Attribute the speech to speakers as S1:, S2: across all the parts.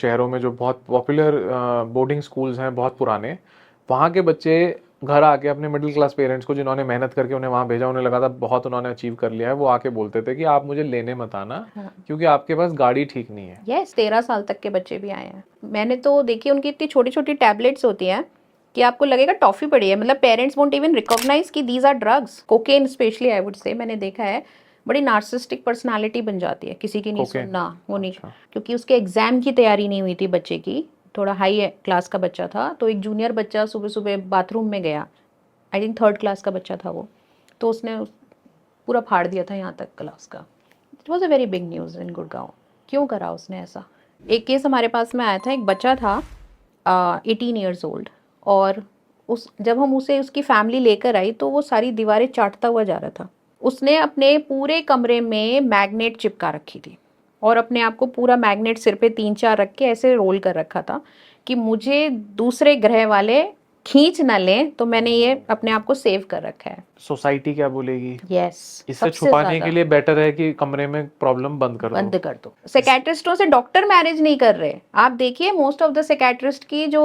S1: शहरों में जो बहुत पॉपुलर बोर्डिंग स्कूल्स हैं बहुत पुराने, वहाँ के बच्चे घर आके अपने मिडिल क्लास पेरेंट्स को, जिन्होंने मेहनत करके उन्हें वहाँ भेजा, उन्हें लगा था बहुत उन्होंने अचीव कर लिया है, वो आके बोलते थे कि आप मुझे लेने मत आना
S2: हाँ
S1: क्योंकि आपके पास गाड़ी ठीक नहीं है।
S2: यस 13 साल तक के बच्चे भी आए हैं। मैंने तो देखी, उनकी इतनी छोटी छोटी टैबलेट्स होती हैं कि आपको लगेगा टॉफी पड़ी है। मतलब पेरेंट्स वोंट इवन रिकॉग्नाइज कि these are drugs. Cocaine specially I would say, मैंने देखा है बड़ी नार्सिसिस्टिक पर्सनालिटी बन जाती है, किसी की नहीं
S1: कोकेन।
S2: सुनना वो नहीं।
S1: अच्छा।
S2: क्योंकि उसके एग्जाम की तैयारी नहीं हुई थी बच्चे की, थोड़ा हाई क्लास का बच्चा था, तो एक जूनियर बच्चा सुबह सुबह बाथरूम में गया, आई थिंक 3rd क्लास का बच्चा था वो, तो उसने पूरा फाड़ दिया था यहाँ तक क्लास का। It was a very big news इन गुड़गांव। क्यों करा उसने ऐसा? एक केस हमारे पास में आया था, एक बच्चा था 18 years old, और उस जब हम उसे उसकी फैमिली लेकर आई तो वो सारी दीवारें चाटता हुआ जा रहा था। उसने अपने पूरे कमरे में मैग्नेट चिपका रखी थी और अपने आप को पूरा मैग्नेट सिर पे 3-4 रख के ऐसे रोल कर रखा था कि मुझे दूसरे ग्रह वाले खींच ना लें, तो मैंने ये अपने आप को सेव कर रखा है।
S1: सोसाइटी क्या बोलेगी?
S2: यस,
S1: इससे
S2: सबसे
S1: छुपाने के
S2: ज्यादा
S1: लिए बेटर है कि कमरे में प्रॉब्लम बंद कर दो।
S2: बंद कर दो। साइकेट्रिस्टों से डॉक्टर मैनेज नहीं कर रहे। आप देखिए मोस्ट ऑफ द साइकेट्रिस्ट की जो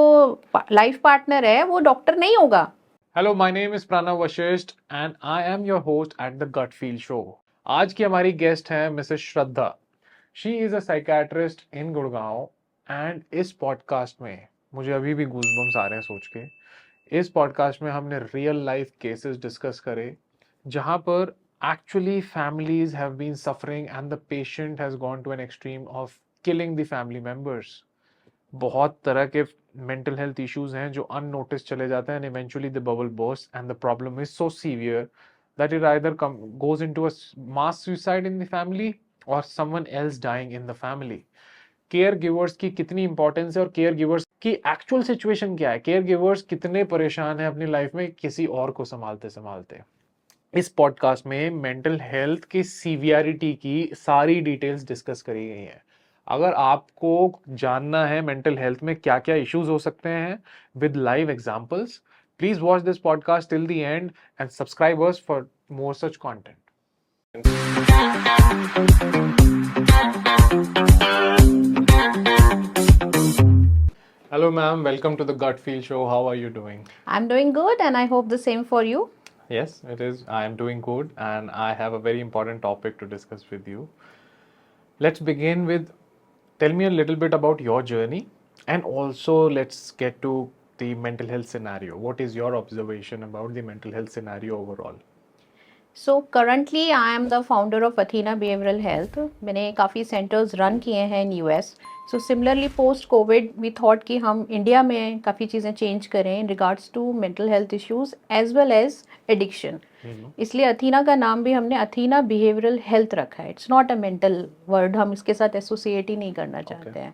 S2: लाइफ पार्टनर है वो डॉक्टर नहीं होगा।
S1: Hello, my name is Pranav Vashishth and I am your host at the gut feel show. आज की हमारी गेस्ट है Mrs Shraddha. She is a psychiatrist in Gurgaon and इस पॉडकास्ट में मुझे अभी भी गूज़बम्स आ रहे हैं सोच के। इस पॉडकास्ट में हमने रियल लाइफ केसेस डिस्कस करे जहां पर actually families have been suffering and the patient has gone to an extreme of killing the family members. बहुत तरह के मेंटल हेल्थ इश्यूज हैं जो अननोटिस चले जाते हैं and eventually the bubble burst and the problem is so severe that it either goes into a mass suicide in the family or someone else dying in the family. Care givers की कितनी importance है और care givers की actual situation क्या है, care givers कितने परेशान हैं अपनी लाइफ में किसी और को संभालते संभालते। इस पॉडकास्ट में मेंटल हेल्थ की सीवियरिटी की सारी डिटेल्स डिस्कस करी गई हैं। अगर आपको जानना है मेंटल हेल्थ में क्या क्या इश्यूज हो सकते हैं with live examples, please watch this podcast till the end and subscribe us for more such content. Hello, ma'am. Welcome to the Gut Feel Show. How are you doing?
S2: I'm doing good and I hope the same for you.
S1: Yes, it is. I am doing good, and I have a very important topic to discuss with you. Let's begin with tell me a little bit about your journey, and also let's get to the mental health scenario. What is your observation about the mental health scenario overall?
S2: So currently I am the founder of Athena Behavioral Health. मैंने काफ़ी centres run किए हैं in US. So similarly post covid we thought कि हम India में काफ़ी चीज़ें change करें in regards to mental health issues as well as addiction. इसलिए अथीना का नाम भी हमने अथीना बिहेवियरल हेल्थ रखा है। It's not a mental word, हम इसके साथ एसोसिएट ही नहीं करना चाहते हैं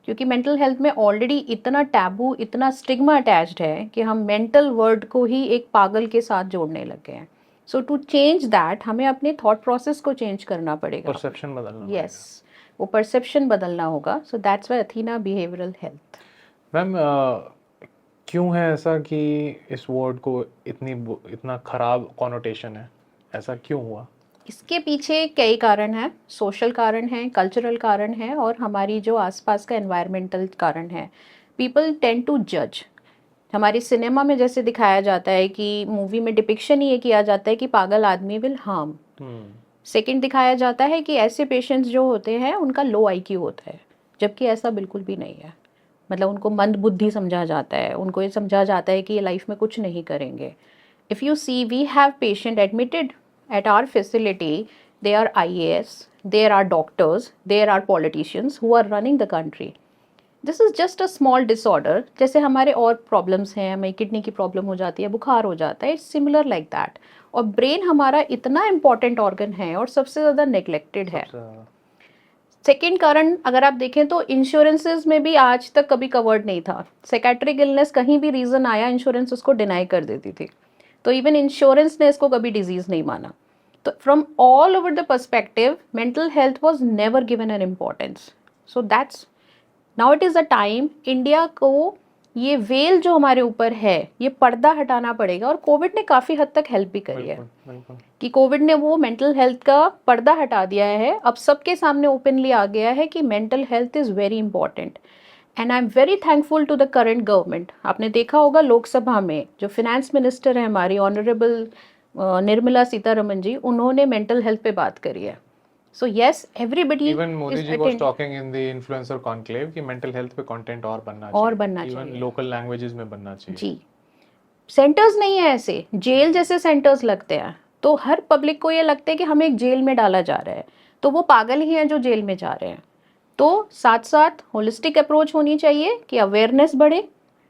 S2: क्योंकि मेंटल हेल्थ में ऑलरेडी इतना टैबू, इतना स्टिग्मा अटैच्ड है कि हम मेंटल वर्ड को ही एक पागल के साथ जोड़ने लग गए हैं। सो टू चेंज दैट हमें अपने थॉट प्रोसेस को चेंज करना पड़ेगा,
S1: परसेप्शन बदलना।
S2: यस, वो परसेप्शन बदलना होगा। So that's why Athena behavioural health.
S1: Ma'am, क्यों है ऐसा कि इस वर्ड को इतना खराब कॉनोटेशन है? ऐसा क्यों हुआ?
S2: इसके पीछे कई कारण हैं। सोशल कारण हैं, कल्चरल कारण हैं और हमारी जो आसपास का एनवायरमेंटल कारण है। पीपल टेंड टू जज। हमारी सिनेमा में जैसे दिखाया जाता है कि मूवी में डिपिक्शन ये किया जाता है कि पागल आदमी विल हार्म। सेकंड दिखाया जाता है कि ऐसे पेशेंट्स जो होते हैं उनका लो आईक्यू होता है, जबकि ऐसा बिल्कुल भी नहीं है। मतलब उनको मंद बुद्धि समझा जाता है, उनको ये समझा जाता है कि ये लाइफ में कुछ नहीं करेंगे। If you see we have patient admitted at our facility, they are IAS, there are doctors, there are politicians who are running the country. This is just a small disorder. जैसे हमारे और problems हैं, हमें kidney की problem हो जाती है, बुखार हो जाता है, इट्स सिमिलर लाइक दैट। और ब्रेन हमारा इतना इंपॉर्टेंट ऑर्गन है और सबसे ज़्यादा नेग्लेक्टेड है। सेकेंड कारण अगर आप देखें तो इंश्योरेंसेज में भी आज तक कभी कवर्ड नहीं था। साइकेट्रिक इलनेस कहीं भी रीज़न आया, इंश्योरेंस उसको डिनाई कर देती थी, तो इवन इंश्योरेंस ने इसको कभी डिजीज़ नहीं माना। तो from all over the perspective mental health was never given an importance. So that's now it is a time India को ये वेल जो हमारे ऊपर है, ये पर्दा हटाना पड़ेगा। और कोविड ने काफ़ी हद तक हेल्प भी करी है कि कोविड ने वो मेंटल हेल्थ का पर्दा हटा दिया है। अब सबके सामने ओपनली आ गया है कि mental health is very important. And I am very thankful to the current government. आपने देखा होगा लोकसभा में जो फिनेंस मिनिस्टर है हमारी ऑनरेबल निर्मला सीतारमन जी, उन्होंने मेंटल हेल्थ पे बात करी है। So yes, everybody
S1: even Modi
S2: is
S1: ji was
S2: attend
S1: talking in the influencer conclave कि मेंटल हेल्थ पे कंटेंट और बनना चाहिए,
S2: और बनना
S1: इवन
S2: चाहिए
S1: लोकल लैंग्वेजेस में बनना चाहिए।
S2: जी। सेंटर्स नहीं है ऐसे, जेल जैसे सेंटर्स लगते हैं, तो हर पब्लिक को ये लगता है कि हमें एक जेल में डाला जा रहा है, तो वो पागल ही हैं जो जेल में जा रहे हैं। तो साथ साथ होलिस्टिक अप्रोच होनी चाहिए कि अवेयरनेस बढ़े,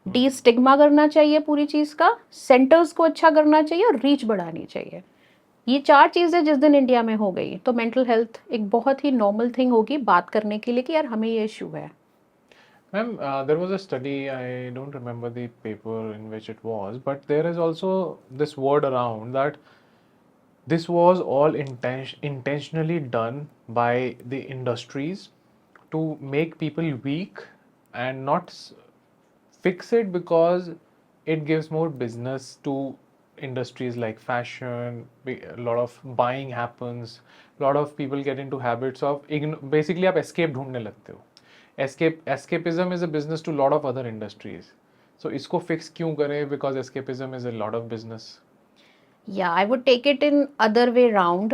S2: डी स्टिग्मा करना चाहिए पूरी चीज़ का, सेंटर्स को अच्छा करना चाहिए और रीच बढ़ानी चाहिए। ये 4 चीज़ें जिस दिन इंडिया में हो गई तो मेंटल हेल्थ एक बहुत ही नॉर्मल थिंग होगी बात करने के लिए कि यार हमें ये इशू है।
S1: Ma'am, there was a study, I don't remember the paper in which it was, but there is also this word around that this was all intentionally done by the industries to make people weak and not fix it because it gives more business to industries like fashion. A lot of buying happens, a lot of people get into habits of basically आप escape ढूंढने लगते हो। Escapism is a business to lot of other industries. So इसको fix क्यों करें? Because escapism is a lot of business.
S2: या I would take it in other way round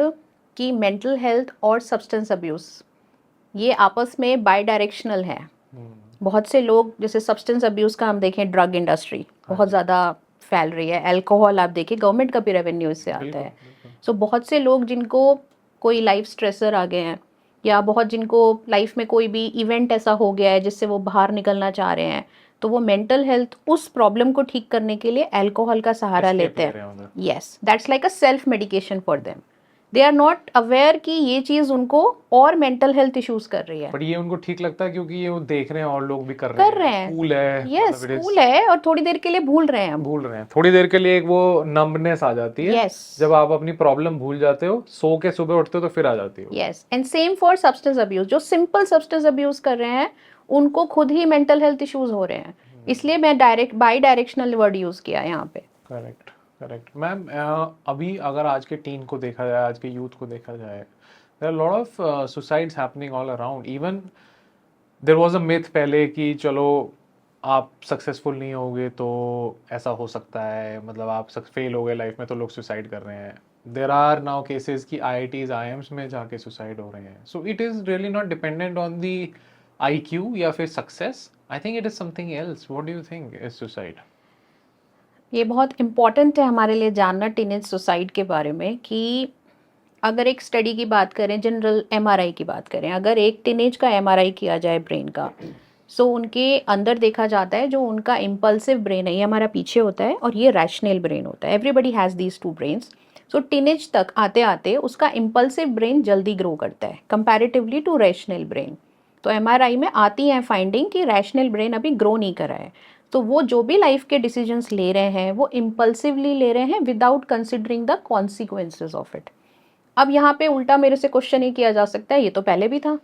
S2: कि mental health और सब्सटेंस अब्यूज ये आपस में बाई डायरेक्शनल है। बहुत से लोग, जैसे सब्सटेंस अब्यूज का हम देखें, ड्रग इंडस्ट्री बहुत ज़्यादा फैल रही है, अल्कोहल आप देखिए, गवर्नमेंट का भी रेवेन्यू इससे आता है। सो बहुत से लोग जिनको कोई लाइफ स्ट्रेसर आ गए हैं, या बहुत जिनको लाइफ में कोई भी इवेंट ऐसा हो गया है जिससे वो बाहर निकलना चाह रहे हैं, तो वो मेंटल हेल्थ उस प्रॉब्लम को ठीक करने के लिए अल्कोहल का सहारा लेते हैं। Yes, that's like a self medication for them. They are not aware कि ये चीज उनको और मेंटल हेल्थ इश्यूज कर रही है।
S1: बट ये उनको ठीक लगता है क्योंकि ये वो देख रहे हैं और लोग भी कर रहे हैं। कूल है।
S2: यस, कूल है, और थोड़ी देर के लिए भूल रहे हैं
S1: थोड़ी देर के लिए एक वो नंबनेस आ जाती है।
S2: yes.
S1: जब आप अपनी प्रॉब्लम भूल जाते हो, सो के सुबह उठते हो तो फिर आ जाती हो।
S2: Yes, and same for substance abuse. जो सिंपल सब्सटेंस अब्यूज कर रहे हैं उनको खुद ही मेंटल हेल्थ इश्यूज हो रहे हैं। इसलिए मैं direct by directional word use किया यहाँ पे।
S1: Correct correct ma'am. अभी अगर आज के टीन को देखा जाए, आज के यूथ को देखा जाए, there are lot of suicides happening all around. Even there was a myth पहले कि चलो आप सक्सेसफुल नहीं होगे तो ऐसा हो सकता है, मतलब आप फेल हो गए लाइफ में तो लोग सुसाइड कर रहे हैं। देयर आर नाउ केसेस कि IITs IIMs में जाके सुसाइड हो रहे हैं। So it is really not dependent on the IQ या फिर success. I think it is something else. What do you think is suicide?
S2: ये बहुत इम्पॉर्टेंट है हमारे लिए जानना टीनेज सुसाइड के बारे में कि अगर एक स्टडी की बात करें, जनरल MRI की बात करें, अगर एक टीनेज का MRI किया जाए ब्रेन का, सो उनके अंदर देखा जाता है जो उनका इम्पल्सिव ब्रेन है ये हमारा पीछे होता है और ये रैशनल ब्रेन होता है। Everybody has these 2 brains. So teenage तक आते आते उसका इम्पल्सिव ब्रेन जल्दी ग्रो करता है कंपैरेटिवली टू रैशनल ब्रेन। तो MRI में आती है फाइंडिंग कि रैशनल ब्रेन अभी ग्रो नहीं करा है, तो वो जो भी लाइफ के डिसीजंस ले रहे हैं वो इम्पल्सिवली ले रहे हैं without considering the consequences of it. अब यहाँ पे उल्टा मेरे से क्वेश्चन ये किया जा सकता है, ये तो पहले भी था,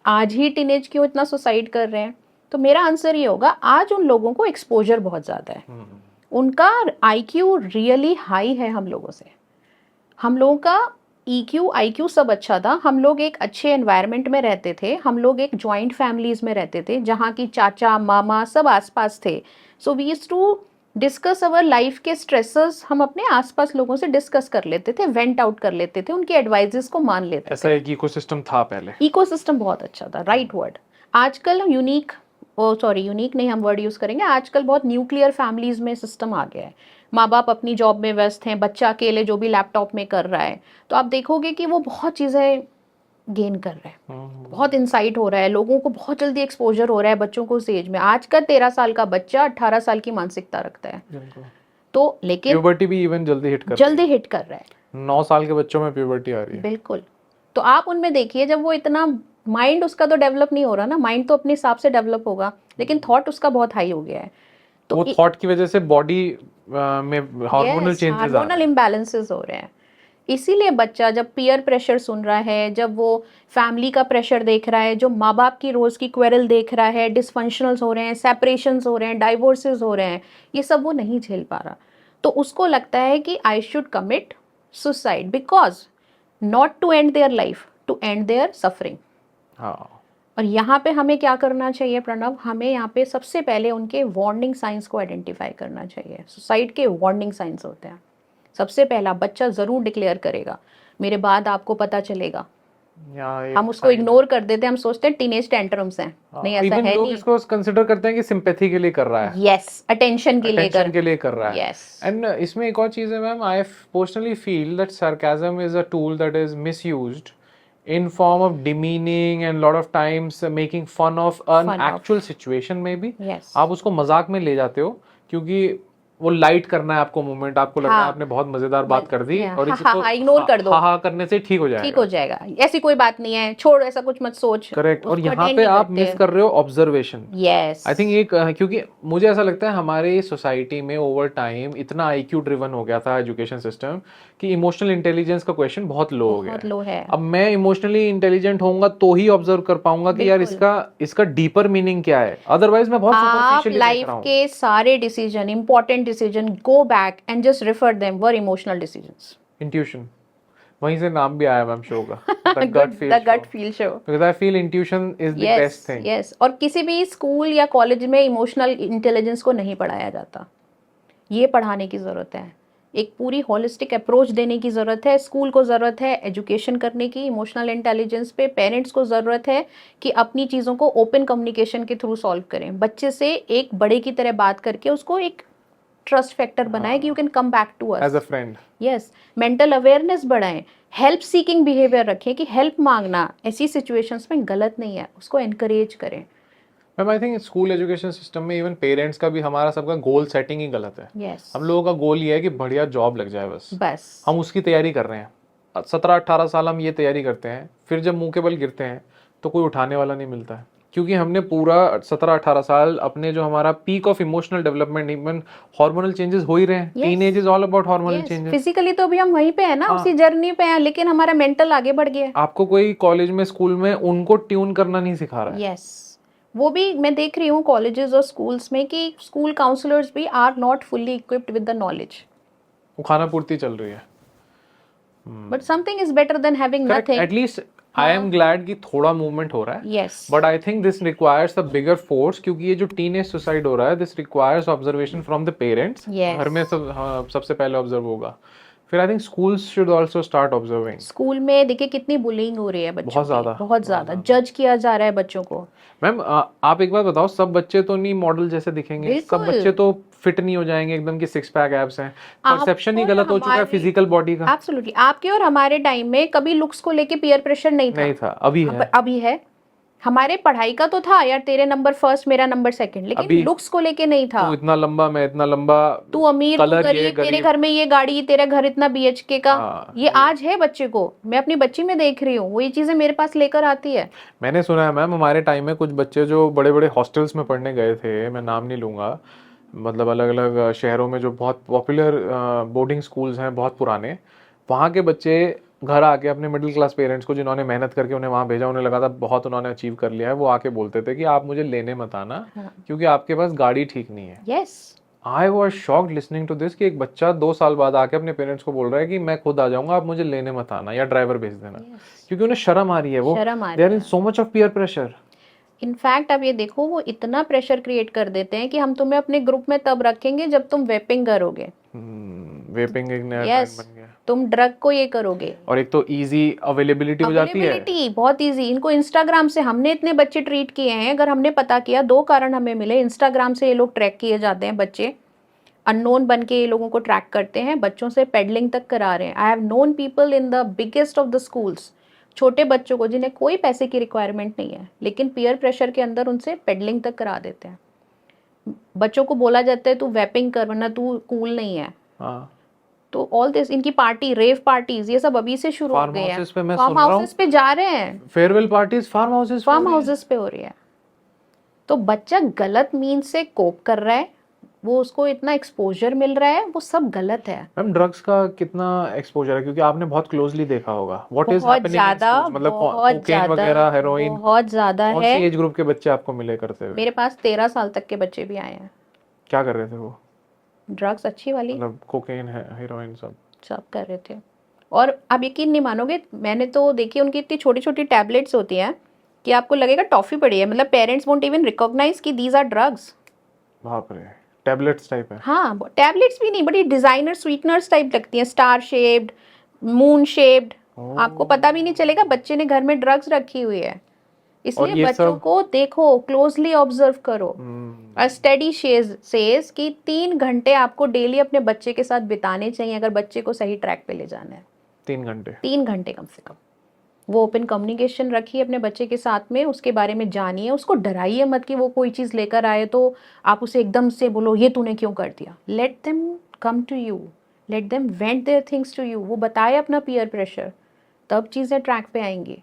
S2: आज ही टीनेज क्यों इतना सुसाइड कर रहे हैं? तो मेरा आंसर ये होगा, आज उन लोगों को एक्सपोजर बहुत ज़्यादा है, उनका IQ रियली हाई है हम लोगों से। हम लोगों का EQ IQ सब अच्छा था, हम लोग एक अच्छे एनवायरनमेंट में रहते थे, हम लोग एक जॉइंट फैमिलीज में रहते थे जहाँ की चाचा मामा सब आसपास थे। So we used to discuss our life के स्ट्रेसेस, हम अपने आसपास लोगों से डिस्कस कर लेते थे, वेंट आउट कर लेते थे, उनके एडवाइजेस को मान लेते थे।
S1: ऐसा एक इकोसिस्टम था पहले।
S2: इकोसिस्टम बहुत अच्छा था, राइट वर्ड। आजकल यूनिक नहीं, हम वर्ड यूज करेंगे, आजकल बहुत न्यूक्लियर फैमिलीज में सिस्टम आ गया है। माँ बाप अपनी जॉब में व्यस्त हैं, बच्चा अकेले जो भी लैपटॉप में कर रहा है, तो आप देखोगे कि वो बहुत चीज़ें गेन कर रहे हैं, बहुत इंसाइट हो रहा है, लोगों को बहुत जल्दी एक्सपोजर हो रहा है बच्चों को उस एज में। आज का 13 साल का बच्चा 18 साल की मानसिकता रखता है, तो लेकिन
S1: प्यूबर्टी भी इवन जल्दी हिट कर रहा है। 9 साल के बच्चों में प्यूबर्टी आ रही है।
S2: बिल्कुल। तो आप उनमें देखिए, जब वो इतना, माइंड उसका तो डेवलप नहीं हो रहा ना, माइंड तो अपने हिसाब से डेवलप होगा, लेकिन थॉट उसका बहुत हाई हो गया है। तो
S1: वो थॉट की वजह से बॉडी में हार्मोनल चेंजेस आ रहे हैं,
S2: हार्मोनल इम्बैलेंसेस हो रहे हैं। इसीलिए बच्चा जब पीयर प्रेशर सुन रहा है, जब वो फैमिली का प्रेशर देख रहा है, जो माँ बाप की रोज की क्वेरल देख रहा है, डिसफंक्शनल्स हो रहे हैं, सेपरेशंस हो रहे हैं, डाइवोर्सेस हो रहे हैं, ये सब वो नहीं झेल पा रहा, तो उसको लगता है कि I should commit suicide because not to end their life, to end their suffering.
S1: हाँ,
S2: और यहाँ पे हमें क्या करना चाहिए प्रणव, हमें यहाँ पे सबसे पहले उनके वार्निंग साइंस को आइडेंटिफाई करना चाहिए। सुसाइड के वार्निंग साइंस होते हैं। सबसे पहला बच्चा ज़रूर डिक्लेयर करेगा, मेरे बाद आपको पता चलेगा।
S1: या
S2: हम उसको इग्नोर कर देते हैं, हम सोचते हैं टीनेज टेंट्रम्स हैं, नहीं ऐसा
S1: इवन
S2: है
S1: लोग
S2: नहीं।
S1: इसको कंसिडर करते हैं कि सिंपैथी के लिए कर रहा है,
S2: यस, अटेंशन के लिए
S1: अटेंशन के लिए कर रहा है।
S2: यस,
S1: एंड इसमें एक और चीज़ है ma'am, I personally feel that sarcasm is a tool that is misused in form of demeaning and lot of times making fun of an
S2: Fun of.
S1: actual situation maybe।
S2: Yes,
S1: आप उसको मजाक में ले जाते हो क्योंकि वो लाइट करना है आपको मोमेंट, आपको लगता है
S2: हाँ।
S1: आपने बहुत मजेदार बात कर दी और
S2: हाँ,
S1: इसको
S2: हाँ, इग्नोर कर दो,
S1: हाँ हाँ करने से ठीक हो
S2: ठीक
S1: जाएगा।
S2: हो जाएगा, ऐसी कोई बात नहीं है, छोड़, ऐसा कुछ मत सोच।
S1: करेक्ट। और
S2: उसको
S1: यहाँ
S2: attend
S1: पे
S2: नहीं
S1: आप
S2: करते।
S1: मिस कर रहे हो ऑब्जर्वेशन।
S2: यस,
S1: आई थिंक एक क्योंकि मुझे ऐसा लगता है हमारी सोसाइटी में ओवर टाइम इतना आईक्यू ड्रिवन हो गया था एजुकेशन सिस्टम कि इमोशनल इंटेलिजेंस का क्वेश्चन बहुत लो हो गया
S2: बहुत
S1: है।
S2: लो है।
S1: अब मैं इमोशनली इंटेलिजेंट होऊंगा तो ही ऑब्जर्व कर पाऊंगा कि यार
S2: बिल्कुल।
S1: इसका डीपर मीनिंग क्या है, अदरवाइज मैं बहुत
S2: आप
S1: सुपरफिशियली देख
S2: लाइफ
S1: रहा हूँ।
S2: के सारे decision, important decision, go back and just refer them were emotional decisions.
S1: Intuition, वहीं से नाम भी आया मैम शो का, the gut feel
S2: the gut feel show.
S1: Because I feel intuition is the best thing.
S2: Yes, और किसी भी school या कॉलेज में इमोशनल इंटेलिजेंस को नहीं पढ़ाया जाता, ये पढ़ाने की ज़रूरत है। एक पूरी होलिस्टिक अप्रोच देने की ज़रूरत है। स्कूल को ज़रूरत है एजुकेशन करने की, इमोशनल इंटेलिजेंस पे पेरेंट्स को ज़रूरत है कि अपनी चीज़ों को ओपन कम्युनिकेशन के थ्रू सॉल्व करें। बच्चे से एक बड़े की तरह बात करके उसको एक ट्रस्ट फैक्टर बनाए कि you can come back to us
S1: as a friend.
S2: Yes, mental awareness बढ़ाएं, हेल्प सीकिंग बिहेवियर रखें कि हेल्प मांगना ऐसी सिचुएशंस में गलत नहीं है, उसको एनकरेज करें।
S1: Ma'am I think school education system में इवन पेरेंट्स का भी, हमारा सबका गोल सेटिंग ही गलत है।
S2: यस,
S1: हम लोगों का गोल ये है कि बढ़िया जॉब लग जाए, बस
S2: बस
S1: हम उसकी तैयारी कर रहे हैं। 17-18 साल हम ये तैयारी करते हैं, फिर जब मुंह के बल गिरते हैं तो कोई उठाने वाला नहीं मिलता है, क्योंकि हमने पूरा 17-18 साल अपने जो हमारा peak of emotional development, even hormonal changes हो ही रहे हैं। Teenage is all about hormonal changes.
S2: Physically तो अभी हम वहीं पे है ना, उसी जर्नी पे हैं, लेकिन हमारा मेंटल आगे बढ़ गया है।
S1: आपको कोई कॉलेज में, स्कूल में उनको ट्यून करना नहीं सिखा रहा है।
S2: यस, वो भी मैं देख रही हूँ कॉलेजेस और स्कूल्स में कि स्कूल काउंसलर्स भी are not fully equipped with the knowledge.
S1: वो खाना पूर्ति चल रही है।
S2: But something is better than having nothing.
S1: At least I am glad कि थोड़ा मूवमेंट हो रहा है।
S2: Yes,
S1: but I think this requires a bigger force, क्योंकि ये जो टीनेज सुसाइड हो रहा है, this requires observation from the parents.
S2: Yes.
S1: घर में सबसे पहले ऑब्जर्व होगा, फिर I think schools should also start observing.
S2: School में देखिए कितनी बुलिंग हो रही है बच्चों
S1: बहुत
S2: की,
S1: ज्यादा,
S2: बहुत ज्यादा जज किया जा रहा है बच्चों को।
S1: मैम आप एक बात बताओ, सब बच्चे तो नहीं मॉडल जैसे दिखेंगे, सब
S2: बिल्कुल।
S1: बच्चे तो फिट नहीं हो जाएंगे एकदम कि 6 पैक एब्स हैं। परसेप्शन ही गलत हो चुका है फिजिकल बॉडी का।
S2: एब्सोल्युटली, आपके और हमारे टाइम में कभी लुक्स को लेके पीयर प्रेशर नहीं था।
S1: अभी है।
S2: अभी है। हमारे पढ़ाई का तो था यार, तेरे नंबर फर्स्ट मेरा नंबर सेकंड, लेकिन लुक्स को लेके नहीं था।
S1: तू इतना लंबा, मैं इतना लंबा,
S2: तू अमीर, तू गरीब, तेरे घर में ये गाड़ी, तेरा घर इतना बीएचके का। ये आज है बच्चे को, मैं अपनी बच्ची में देख रही हूँ, वो ये चीजें मेरे पास लेकर आती है।
S1: मैंने सुना है मैम, हमारे टाइम में कुछ बच्चे जो बड़े बड़े हॉस्टल्स में पढ़ने गए थे, मैं नाम नहीं लूंगा, मतलब अलग अलग शहरों में जो बहुत पॉपुलर बोर्डिंग स्कूल्स हैं बहुत पुराने, वहाँ के बच्चे घर आके अपने मिडिल क्लास पेरेंट्स को, जिन्होंने मेहनत करके उन्हें वहाँ भेजा, उन्हें लगा था बहुत उन्होंने अचीव कर लिया है, वो आके बोलते थे कि आप मुझे लेने मत आना क्योंकि आपके पास गाड़ी ठीक नहीं है।
S2: Yes,
S1: I was shocked listening to this कि एक बच्चा 2 साल बाद आके अपने पेरेंट्स को बोल रहा है कि मैं खुद आ जाऊंगा, आप मुझे लेने मत आना या ड्राइवर भेज देना। क्योंकि उन्हें शर्म आ रही है, वो they are in so much of peer pressure.
S2: In fact अब ये देखो, वो इतना प्रेशर क्रिएट कर देते हैं कि हम तुम्हें अपने ग्रुप में तब रखेंगे जब तुम वेपिंग करोगे।
S1: वेपिंग एक नया
S2: यस,
S1: ट्रेंड बन गया।
S2: तुम ड्रग को ये करोगे,
S1: और एक तो इजी अवेलेबिलिटी हो जाती है,
S2: बहुत इजी। इनको इंस्टाग्राम से हमने इतने बच्चे ट्रीट किए हैं, अगर हमने पता किया, 2 कारण हमें मिले। इंस्टाग्राम से ये लोग ट्रैक किए जाते हैं, बच्चे अननोन बन के ये लोगों को ट्रैक करते हैं, बच्चों से पेडलिंग तक करा रहे हैं। I have known people in the biggest of the schools, छोटे बच्चों को जिन्हें कोई पैसे की रिक्वायरमेंट नहीं है, लेकिन पीयर प्रेशर के अंदर उनसे पेडलिंग तक करा देते हैं। बच्चों को बोला जाता है तू वेपिंग कर वरना तू कूल नहीं है। तो ऑल दिस, इनकी पार्टी, रेव पार्टीज, ये सब अभी से शुरू हो गए हैं। फार्म हाउसेस पे जा रहे हैं,
S1: फेयरवेल पार्टीज फार्म हाउसेस
S2: पे हो रही है। तो बच्चा गलत मीन से कोप कर रहा है, वो उसको इतना एक्सपोजर मिल रहा है, वो सब गलत है।
S1: मैम ड्रग्स का कितना एक्सपोजर है, क्योंकि आपने बहुत क्लोजली देखा होगा व्हाट इज हैपनिंग, मतलब कोकेन वगैरह, हेरोइन
S2: बहुत ज्यादा है।
S1: कौन सी एज ग्रुप के बच्चे आपको मिले करते हुए?
S2: मेरे पास 13 साल तक के बच्चे भी आए हैं।
S1: क्या कर रहे थे वो?
S2: ड्रग्स अच्छी वाली,
S1: मतलब कोकेन है, हेरोइन सब
S2: कर रहे थे। और आप यकीन नहीं मानोगे, मैंने तो देखी, उनकी इतनी छोटी छोटी टैबलेट्स होती हैं, कि आपको लगेगा टॉफी पड़ी है, मतलब पेरेंट्स वोंट इवन रिकॉग्नाइज कि दीज आर ड्रग्स।
S1: बाप रे, टैबलेट्स टाइप है।
S2: हाँ, टैबलेट्स भी नहीं, बड़ी डिजाइनर स्वीटनर्स टाइप लगती हैं, स्टार शेप्ड, मून शेप्ड। आपको पता भी नहीं चलेगा बच्चे ने घर में ड्रग्स रखी हुई है।
S1: और
S2: इसलिए
S1: ये
S2: बच्चों
S1: सब
S2: को देखो, क्लोजली ऑब्जर्व करो। और स्टडी सेज कि 3 घंटे आपको डेली अपने बच्चे के साथ बिताने चाहिए अगर बच्चे को सही ट्रैक पे ले जाना है।
S1: 3 घंटे?
S2: 3 घंटे कम से कम। वो ओपन कम्युनिकेशन रखिए अपने बच्चे के साथ में, उसके बारे में जानिए, उसको डराइए मत कि वो कोई चीज़ लेकर आए तो आप उसे एकदम से बोलो ये तूने क्यों कर दिया। Let them come to you, let them vent their things to you. वो बताए अपना पीयर प्रेशर, तब चीज़ें ट्रैक पे आएंगी।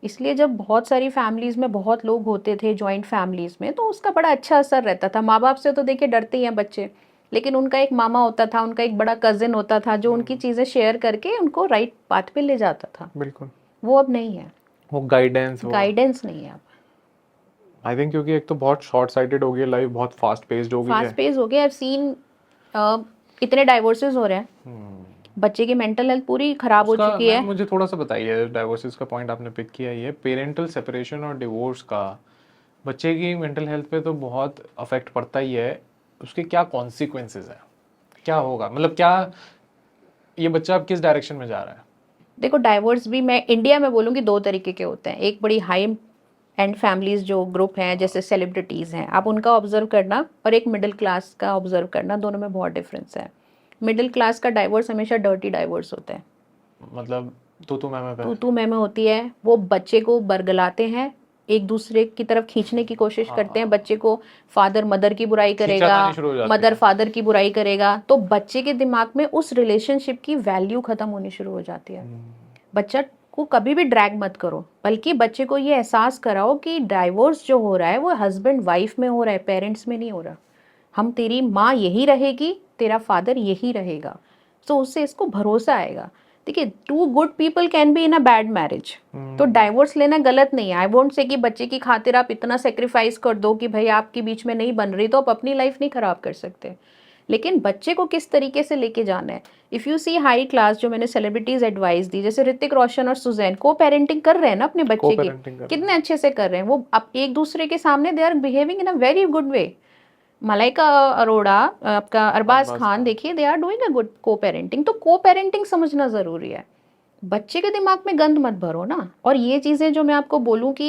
S2: इसलिए जब बहुत सारी फैमिलीज़ में बहुत लोग होते थे, जॉइंट फैमिलीज़ में, तो उसका बड़ा अच्छा असर रहता था। माँ बाप से तो देखिए डरते ही हैं बच्चे, लेकिन उनका एक मामा होता था, उनका एक बड़ा कज़िन होता था जो उनकी चीज़ें शेयर करके उनको राइट पाथ पे ले जाता था।
S1: बिल्कुल।
S2: वो अब नहीं है,
S1: वो गाइडेंस
S2: नहीं है अब।
S1: आई थिंक क्योंकि एक तो बहुत शॉर्ट साइटेड हो गई है लाइफ, बहुत फास्ट पेस्ड हो गई है।
S2: फास्ट पेस हो गया। आई सीन इतने डाइवोर्सेस हो रहे हैं, बच्चे की मेंटल हेल्थ पूरी खराब हो
S1: उसका
S2: चुकी
S1: मैम
S2: है।
S1: मुझे थोड़ा सा बताइए, डाइवोर्सेस का पॉइंट आपने पिक किया, ये पेरेंटल सेपरेशन और डिवोर्स का बच्चे की मेंटल हेल्थ पे तो बहुत अफेक्ट पड़ता ही है। उसके क्या कॉन्सिक्वेंसेस हैं, क्या होगा, मतलब क्या ये बच्चा अब किस डायरेक्शन में जा रहा है?
S2: देखो, डाइवोर्स भी मैं इंडिया में बोलूँगी 2 तरीके के होते हैं। एक बड़ी हाई एंड फैमिलीज जो ग्रुप हैं, जैसे सेलिब्रिटीज़ हैं, आप उनका ऑब्जर्व करना, और एक मिडिल क्लास का ऑब्जर्व करना, दोनों में बहुत डिफरेंस है। मिडिल क्लास का डाइवोर्स हमेशा डर्टी डाइवोर्स होता है,
S1: मतलब तू मैं पे
S2: तू मैं होती है। वो बच्चे को बरगलाते हैं, एक दूसरे की तरफ खींचने की कोशिश करते हैं। बच्चे को फादर मदर की बुराई करेगा,
S1: खींचातानी शुरू हो जाती
S2: मदर
S1: है।
S2: फादर की बुराई करेगा, तो बच्चे के दिमाग में उस रिलेशनशिप की वैल्यू खत्म होनी शुरू हो जाती है। बच्चा को कभी भी ड्रैग मत करो, बल्कि बच्चे को ये एहसास कराओ कि डाइवोर्स जो हो रहा है वो हस्बैंड वाइफ में हो रहा है, पेरेंट्स में नहीं हो रहा। हम तेरी माँ यही रहेगी, तेरा फादर यही रहेगा। तो उससे इसको भरोसा आएगा। देखिए, 2 good people can be in a bad marriage. तो डाइवोर्स लेना गलत नहीं है। आई वोंट से कि बच्चे की खातिर आप इतना सेक्रीफाइस कर दो कि भाई आपके बीच में नहीं बन रही तो आप अपनी लाइफ नहीं खराब कर सकते, लेकिन बच्चे को किस तरीके से लेके जाना है। If you see high class, जो मैंने सेलिब्रिटीज एडवाइस दी, जैसे ऋतिक रोशन और सुजैन को पेरेंटिंग कर रहे हैं ना अपने बच्चे की, कितने अच्छे से कर रहे हैं वो। अब एक दूसरे के सामने they are behaving in a very good way. Malaika Arora, आपका अरबाज खान, देखिए they are doing a good co parenting. तो को पेरेंटिंग समझना ज़रूरी है। बच्चे के दिमाग में गंद मत भरो ना। और ये चीज़ें जो मैं आपको बोलूँ कि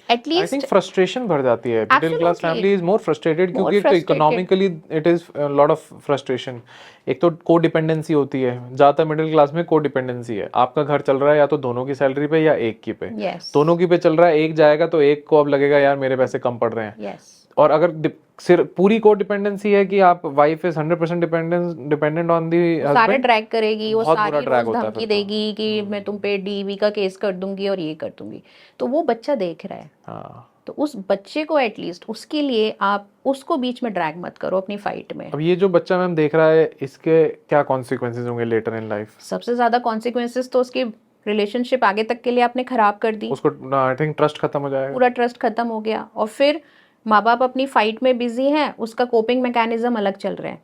S1: आई थिंक
S2: एटलीस्ट
S1: फ्रस्ट्रेशन बढ़ जाती है। Middle class family is more frustrated क्योंकि एक तो economically it is lot of frustration. एक तो को डिपेंडेंसी होती है, ज़्यादातर मिडिल क्लास में को डिपेंडेंसी है। आपका घर चल रहा है या तो दोनों की सैलरी पे या एक की पे। दोनों की पे चल रहा है, एक जाएगा तो एक को अब लगेगा यार मेरे पैसे कम पड़ रहे हैं। और अगर सिर्फ पूरी को डिपेंडेंसी है कि आप wife is 100% dependent on the husband,
S2: सारे ड्रैग करेगी, वो
S1: बहुत
S2: सारी
S1: बुरा ड्रैग
S2: रोज
S1: होता है
S2: धमकी
S1: फिर तो।
S2: देगी कि मैं तुम पे डीवी का केस कर दूंगी और ये कर दूंगी। तो वो बच्चा देख रहा है।
S1: हाँ,
S2: तो उस बच्चे को एटलीस्ट उसके लिए आप उसको बीच में ड्रैग मत करो अपनी फाइट में।
S1: अब ये जो बच्चा मैम देख रहा है, इसके क्या कॉन्सिक्वेंसेज होंगे लेटर इन लाइफ?
S2: सबसे ज्यादा कॉन्सिक्वेंसेस तो उसकी रिलेशनशिप आगे तक के लिए आपने खराब कर दी,
S1: उसको आई थिंक ट्रस्ट खत्म हो जाएगा,
S2: पूरा ट्रस्ट खत्म हो गया। और फिर माँ बाप अपनी फाइट में बिजी हैं, उसका कोपिंग मैकेनिज्म अलग चल रहे हैं।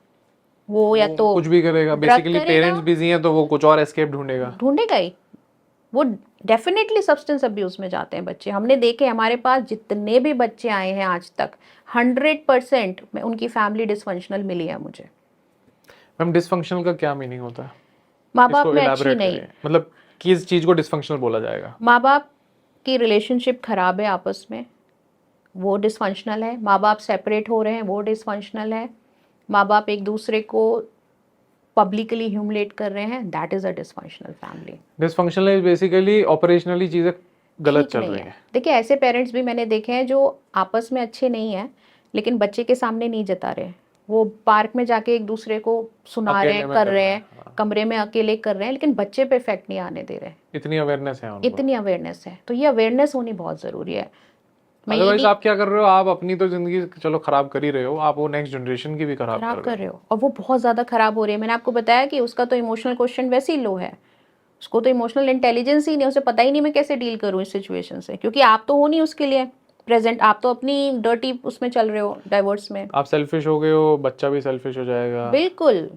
S2: वो या तो
S1: कुछ भी करेगा, बेसिकली पेरेंट्स बिजी हैं तो वो कुछ और एस्केप
S2: ढूंढेगा ही। वो डेफिनेटली सब्सटेंस अब्यूज में जाते हैं बच्चे। हमने देखे, हमारे पास जितने भी बच्चे आए हैं आज तक 100% में उनकी फैमिली डिसफंक्शनल मिली है मुझे।
S1: मैम डिसफंक्शनल का क्या मीनिंग होता है?
S2: माँ बाप में अच्छी नहीं,
S1: मतलब किस चीज को डिसफंक्शनल बोला जाएगा?
S2: माँ बाप की रिलेशनशिप खराब है आपस में, वो डिसफंक्शनल है। माँ बाप सेपरेट हो रहे हैं, वो डिसफंक्शनल है। माँ बाप एक दूसरे को पब्लिकली ह्यूमिलेट कर रहे हैं, that is a dysfunctional family.
S1: Dysfunctional is basically operationally चीजें गलत चल रही हैं।
S2: देखिए, ऐसे पेरेंट्स भी मैंने देखे हैं जो आपस में अच्छे नहीं हैं, लेकिन बच्चे के सामने नहीं जता रहे। वो पार्क में जाके एक दूसरे को सुना रहे हैं, कर रहे हैं, कमरे में अकेले कर रहे हैं, लेकिन बच्चे पे इफेक्ट नहीं आने दे रहे।
S1: इतनी अवेयरनेस है उनको,
S2: इतनी अवेयरनेस है। तो ये अवेयरनेस होनी बहुत ज़रूरी है।
S1: अदरवाइज आप क्या कर रहे हो, आप अपनी तो जिंदगी चलो खराब कर ही रहे हो, आप वो नेक्स्ट जनरेशन की भी खराब कर रहे हो।
S2: और वो बहुत ज़्यादा खराब हो रही है। मैंने आपको बताया कि उसका तो इमोशनल क्वेश्चन वैसे ही लो है, उसको तो इमोशनल इंटेलिजेंस ही नहीं, उसे पता ही नहीं मैं कैसे डील करूँ इस सिचुएशन से, क्योंकि आप तो हो नहीं उसके लिए प्रेजेंट। आप तो अपनी डर्टी उसमें चल रहे हो, डाइवोर्स में।
S1: आप सेल्फिश हो गए हो, बच्चा भी सेल्फिश हो जाएगा।
S2: बिल्कुल।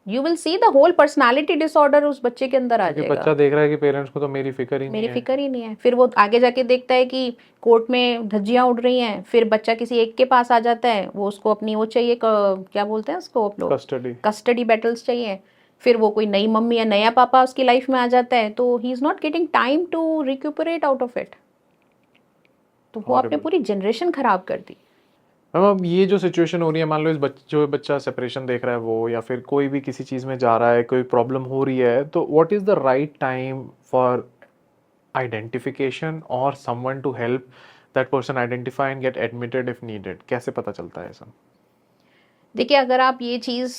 S2: You will see the whole personality disorder उस बच्चे के अंदर आ
S1: क्योंकि
S2: जाएगा।
S1: बच्चा देख रहा है कि पेरेंट्स को तो मेरी फिक्र ही नहीं
S2: मेरी
S1: है।
S2: फिक्र ही नहीं है। फिर वो आगे जाके देखता है कि कोर्ट में धज्जियां उड़ रही हैं, फिर बच्चा किसी एक के पास आ जाता है, वो उसको अपनी वो चाहिए, क्या बोलते हैं उसको आप लोग,
S1: कस्टडी।
S2: कस्टडी बैटल्स चाहिए। फिर वो कोई नई मम्मी या नया पापा उसकी लाइफ में आ जाता है, तो he is not getting time to recuperate out of it. तो वो आपने
S1: हॉरिबल।
S2: पूरी जनरेशन खराब कर दी।
S1: मैम अब ये जो सिचुएशन हो रही है, मान लो जो बच्चा सेपरेशन देख रहा है वो, या फिर कोई भी किसी चीज़ में जा रहा है, कोई प्रॉब्लम हो रही है, तो what is the right time for identification और someone to help that person identify and get admitted if needed? कैसे पता चलता है सब?
S2: देखिए, अगर आप ये चीज़,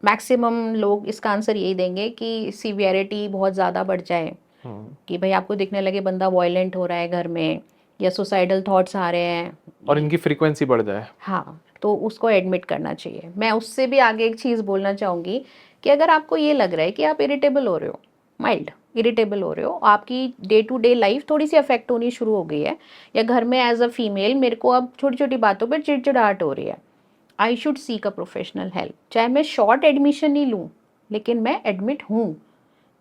S2: मैक्सिमम लोग इसका आंसर यही देंगे कि सीवियरिटी बहुत ज़्यादा बढ़ जाए, कि भाई आपको दिखने लगे बंदा वायलेंट हो रहा है घर में, या सुसाइडल थॉट्स आ रहे हैं,
S1: और इनकी फ्रीक्वेंसी बढ़ जाए।
S2: हाँ, तो उसको एडमिट करना चाहिए। मैं उससे भी आगे एक चीज़ बोलना चाहूँगी कि अगर आपको ये लग रहा है कि आप इरिटेबल हो रहे हो, माइल्ड इरिटेबल हो रहे हो, आपकी डे टू डे लाइफ थोड़ी सी अफेक्ट होनी शुरू हो गई है, या घर में एज अ फीमेल मेरे को अब छोटी छोटी बातों पर चिड़चिड़ाहट हो रही है, I should seek a professional help. चाहे मैं शॉर्ट एडमिशन ही लूँ, लेकिन मैं एडमिट हूँ।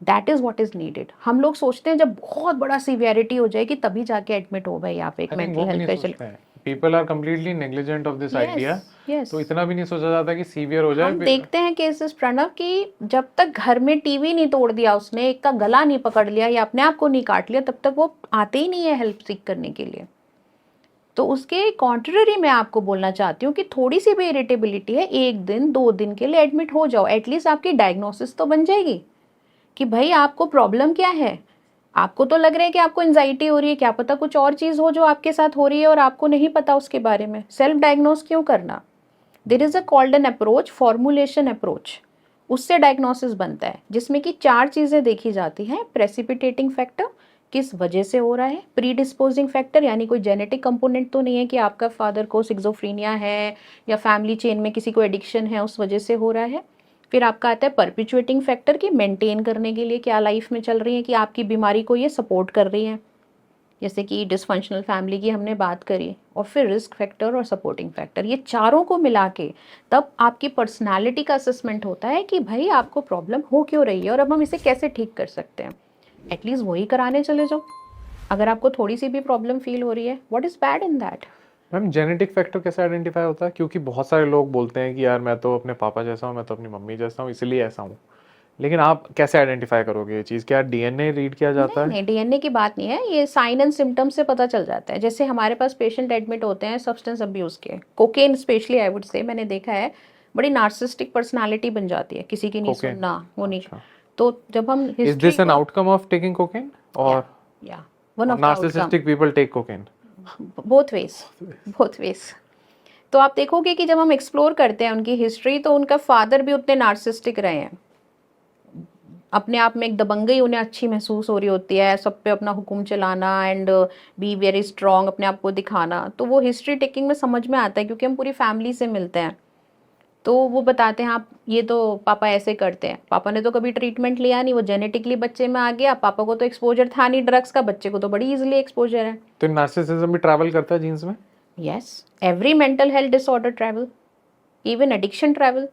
S2: That is what is needed. हम लोग सोचते हैं जब बहुत बड़ा सीवियरिटी हो जाएगी तभी जाके एडमिट हो भाई आप एक
S1: आई थिंक वो
S2: मेंटल
S1: भी
S2: हेल्थ
S1: नहीं
S2: स्पेशल।
S1: सोचते हैं, people are completely negligent of this
S2: yes,
S1: idea.
S2: Yes.
S1: तो इतना भी नहीं सोचा जाता कि सीवियर हो
S2: हम
S1: जाए।
S2: देखते हैं केसेस प्रणव कि जब तक घर में टीवी नहीं तोड़ दिया उसने, एक का गला नहीं पकड़ लिया या अपने आप को नहीं काट लिया, तब तक वो आते ही नहीं है हेल्प सीख करने के लिए। तो उसके कॉन्ट्ररी मैं आपको बोलना चाहती हूँ कि थोड़ी सी भी इरिटेबिलिटी है, एक दिन 2 दिन के लिए एडमिट हो जाओ, एटलीस्ट आपकी डायग्नोसिस तो बन जाएगी कि भाई आपको प्रॉब्लम क्या है। आपको तो लग रहा है कि आपको एंजाइटी हो रही है, क्या पता कुछ और चीज़ हो जो आपके साथ हो रही है और आपको नहीं पता उसके बारे में। सेल्फ डायग्नोस क्यों करना? There is a called an approach, formulation approach. उससे डायग्नोसिस बनता है जिसमें कि 4 चीज़ें देखी जाती हैं। प्रेसिपिटेटिंग फैक्टर, किस वजह से हो रहा है। प्री डिस्पोजिंग फैक्टर, यानी कोई जेनेटिक कंपोनेंट तो नहीं है कि आपका फादर को सिक्सोफ्रीनिया है या फैमिली चेन में किसी को एडिक्शन है उस वजह से हो रहा है। फिर आपका आता है परपिचुएटिंग फैक्टर, कि मेंटेन करने के लिए क्या लाइफ में चल रही है, कि आपकी बीमारी को ये सपोर्ट कर रही है, जैसे कि डिसफंक्शनल फैमिली की हमने बात करी। और फिर रिस्क फैक्टर और सपोर्टिंग फैक्टर, ये चारों को मिला के तब आपकी पर्सनालिटी का असेसमेंट होता है कि भाई आपको प्रॉब्लम हो क्यों रही है और अब हम इसे कैसे ठीक कर सकते हैं। एटलीस्ट वही कराने चले जाओ अगर आपको थोड़ी सी भी प्रॉब्लम फील हो रही है। What is bad in that?
S1: Ma'am genetic factor कैसे आइडेंटिफाई होता है? क्योंकि बहुत सारे लोग बोलते हैं कि यार मैं तो अपने पापा जैसा हूँ, मैं तो अपनी मम्मी जैसा हूँ, इसलिए ऐसा हूँ। लेकिन आप कैसे आइडेंटिफाई करोगे ये चीज़? क्या डीएनए रीड किया जाता
S2: नहीं
S1: है?
S2: नहीं, डीएनए की बात नहीं है, ये साइन एंड सिम्टम्स से पता चल जाता है। जैसे हमारे पास पेशेंट एडमिट होते हैं सब्सटेंस अब्यूज़ के, cocaine specially I would say, मैंने देखा है बड़ी नार्सिसिस्टिक पर्सनालिटी बन जाती है, किसी की नहीं
S1: कोकेन?
S2: सुनना वो नहीं।
S1: अच्छा।
S2: तो जब हम
S1: इज
S2: हिस्ट्री
S1: दिस एन
S2: को,
S1: आउटकम ऑफ टेकिंग कोकेन और
S2: या one of the outcome,
S1: narcissistic people take cocaine?
S2: Both ways, both ways. तो आप देखोगे कि जब हम एक्सप्लोर करते हैं उनकी हिस्ट्री, तो उनका फादर भी उतने नार्सिसिस्टिक रहे हैं। अपने आप में एक दबंगई उन्हें अच्छी महसूस हो रही होती है, सब पे अपना हुक्म चलाना एंड बी वेरी स्ट्रॉन्ग, अपने आप को दिखाना। तो वो हिस्ट्री टेकिंग में समझ में आता है क्योंकि हम पूरी फैमिली से मिलते हैं। तो वो बताते हैं आप ये तो पापा ऐसे करते हैं, पापा ने तो कभी ट्रीटमेंट लिया नहीं, वो जेनेटिकली बच्चे में आ गया, पापा को तो एक्सपोजर था नहीं ड्रग्स का, बच्चे को तो बड़ी इजीली एक्सपोजर है।
S1: तो नार्सिसिज्म भी ट्रैवल करता है जीन्स में?
S2: Yes, every mental health disorder travel, even addiction travel.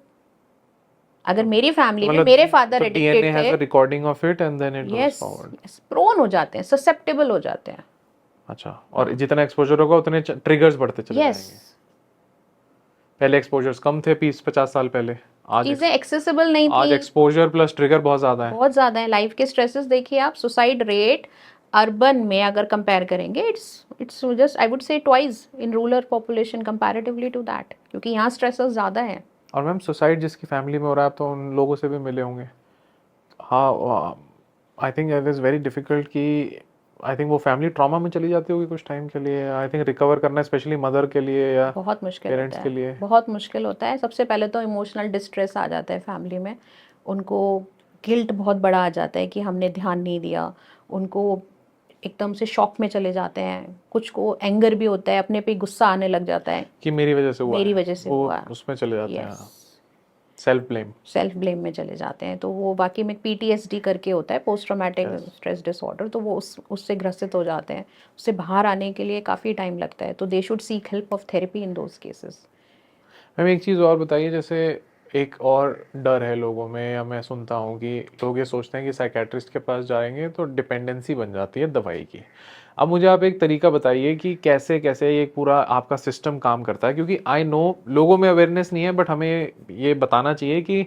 S2: अगर मेरी फैमिली में मेरे फादर
S1: तो डीएनए
S2: एडिक्टेड
S1: हैज
S2: थे,
S1: a recording of it and then it goes
S2: yes
S1: forward.
S2: Yes, prone हो जाते हैं, ससेप्टेबल हो जाते हैं।
S1: अच्छा, और जितना एक्सपोजर होगा उतने ट्रिगर्स बढ़ते चले
S2: यस,
S1: जाएंगे। पहले एक्सपोजर्स कम थे 20-50 साल पहले,
S2: चीज़ें एक्सेसिबल नहीं
S1: आज
S2: थी,
S1: एक्सपोजर प्लस ट्रिगर बहुत ज्यादा है।
S2: बहुत ज़्यादा है। लाइफ के स्ट्रेसेस देखिए आप, सुसाइड रेट अर्बन में अगर कंपेयर करेंगे, it's just I would say twice in rural population comparatively to that, क्योंकि यहाँ स्ट्रेसेस ज़्यादा हैं।
S1: और मैम सुसाइड जिसकी फैमिली में हो रहा है, आप तो उन लोगों से भी मिले होंगे। हाँ, I think it is very difficult कि आई थिंक वो फैमिली ट्रॉमा में चली जाती होगी कुछ टाइम के लिए। आई थिंक रिकवर करना स्पेशली मदर के लिए या
S2: बहुत मुश्किल
S1: पेरेंट्स
S2: होता
S1: के
S2: है,
S1: लिए।
S2: बहुत मुश्किल होता है। सबसे पहले तो इमोशनल डिस्ट्रेस आ जाता है फैमिली में, उनको गिल्ट बहुत बड़ा आ जाता है कि हमने ध्यान नहीं दिया, उनको एकदम से शॉक में चले जाते हैं। कुछ को एंगर भी होता है, अपने पे गुस्सा आने लग जाता है,
S1: कि मेरी वजह से हुआ
S2: मेरी
S1: है,
S2: वजह से
S1: वो
S2: हुआ।
S1: उसमें चले जाते हैं।
S2: Yes,
S1: self blame.
S2: Self blame में चले जाते हैं। तो वो बाकी में पीटीएसडी करके होता है, पोस्ट ट्रॉमेटिक स्ट्रेस डिसऑर्डर, तो वो उससे ग्रसित हो जाते हैं। उससे बाहर आने के लिए काफ़ी टाइम लगता है, तो they should seek help of therapy in those cases.
S1: Ma'am एक चीज़ और बताइए, जैसे एक और डर है लोगों में, या मैं सुनता हूँ कि लोग ये सोचते हैं कि साइकेट्रिस्ट के पास जाएंगे तो डिपेंडेंसी बन जाती है दवाई की। अब मुझे आप एक तरीका बताइए कि कैसे कैसे ये पूरा आपका सिस्टम काम करता है, क्योंकि आई नो लोगों में अवेयरनेस नहीं है, बट हमें ये बताना चाहिए कि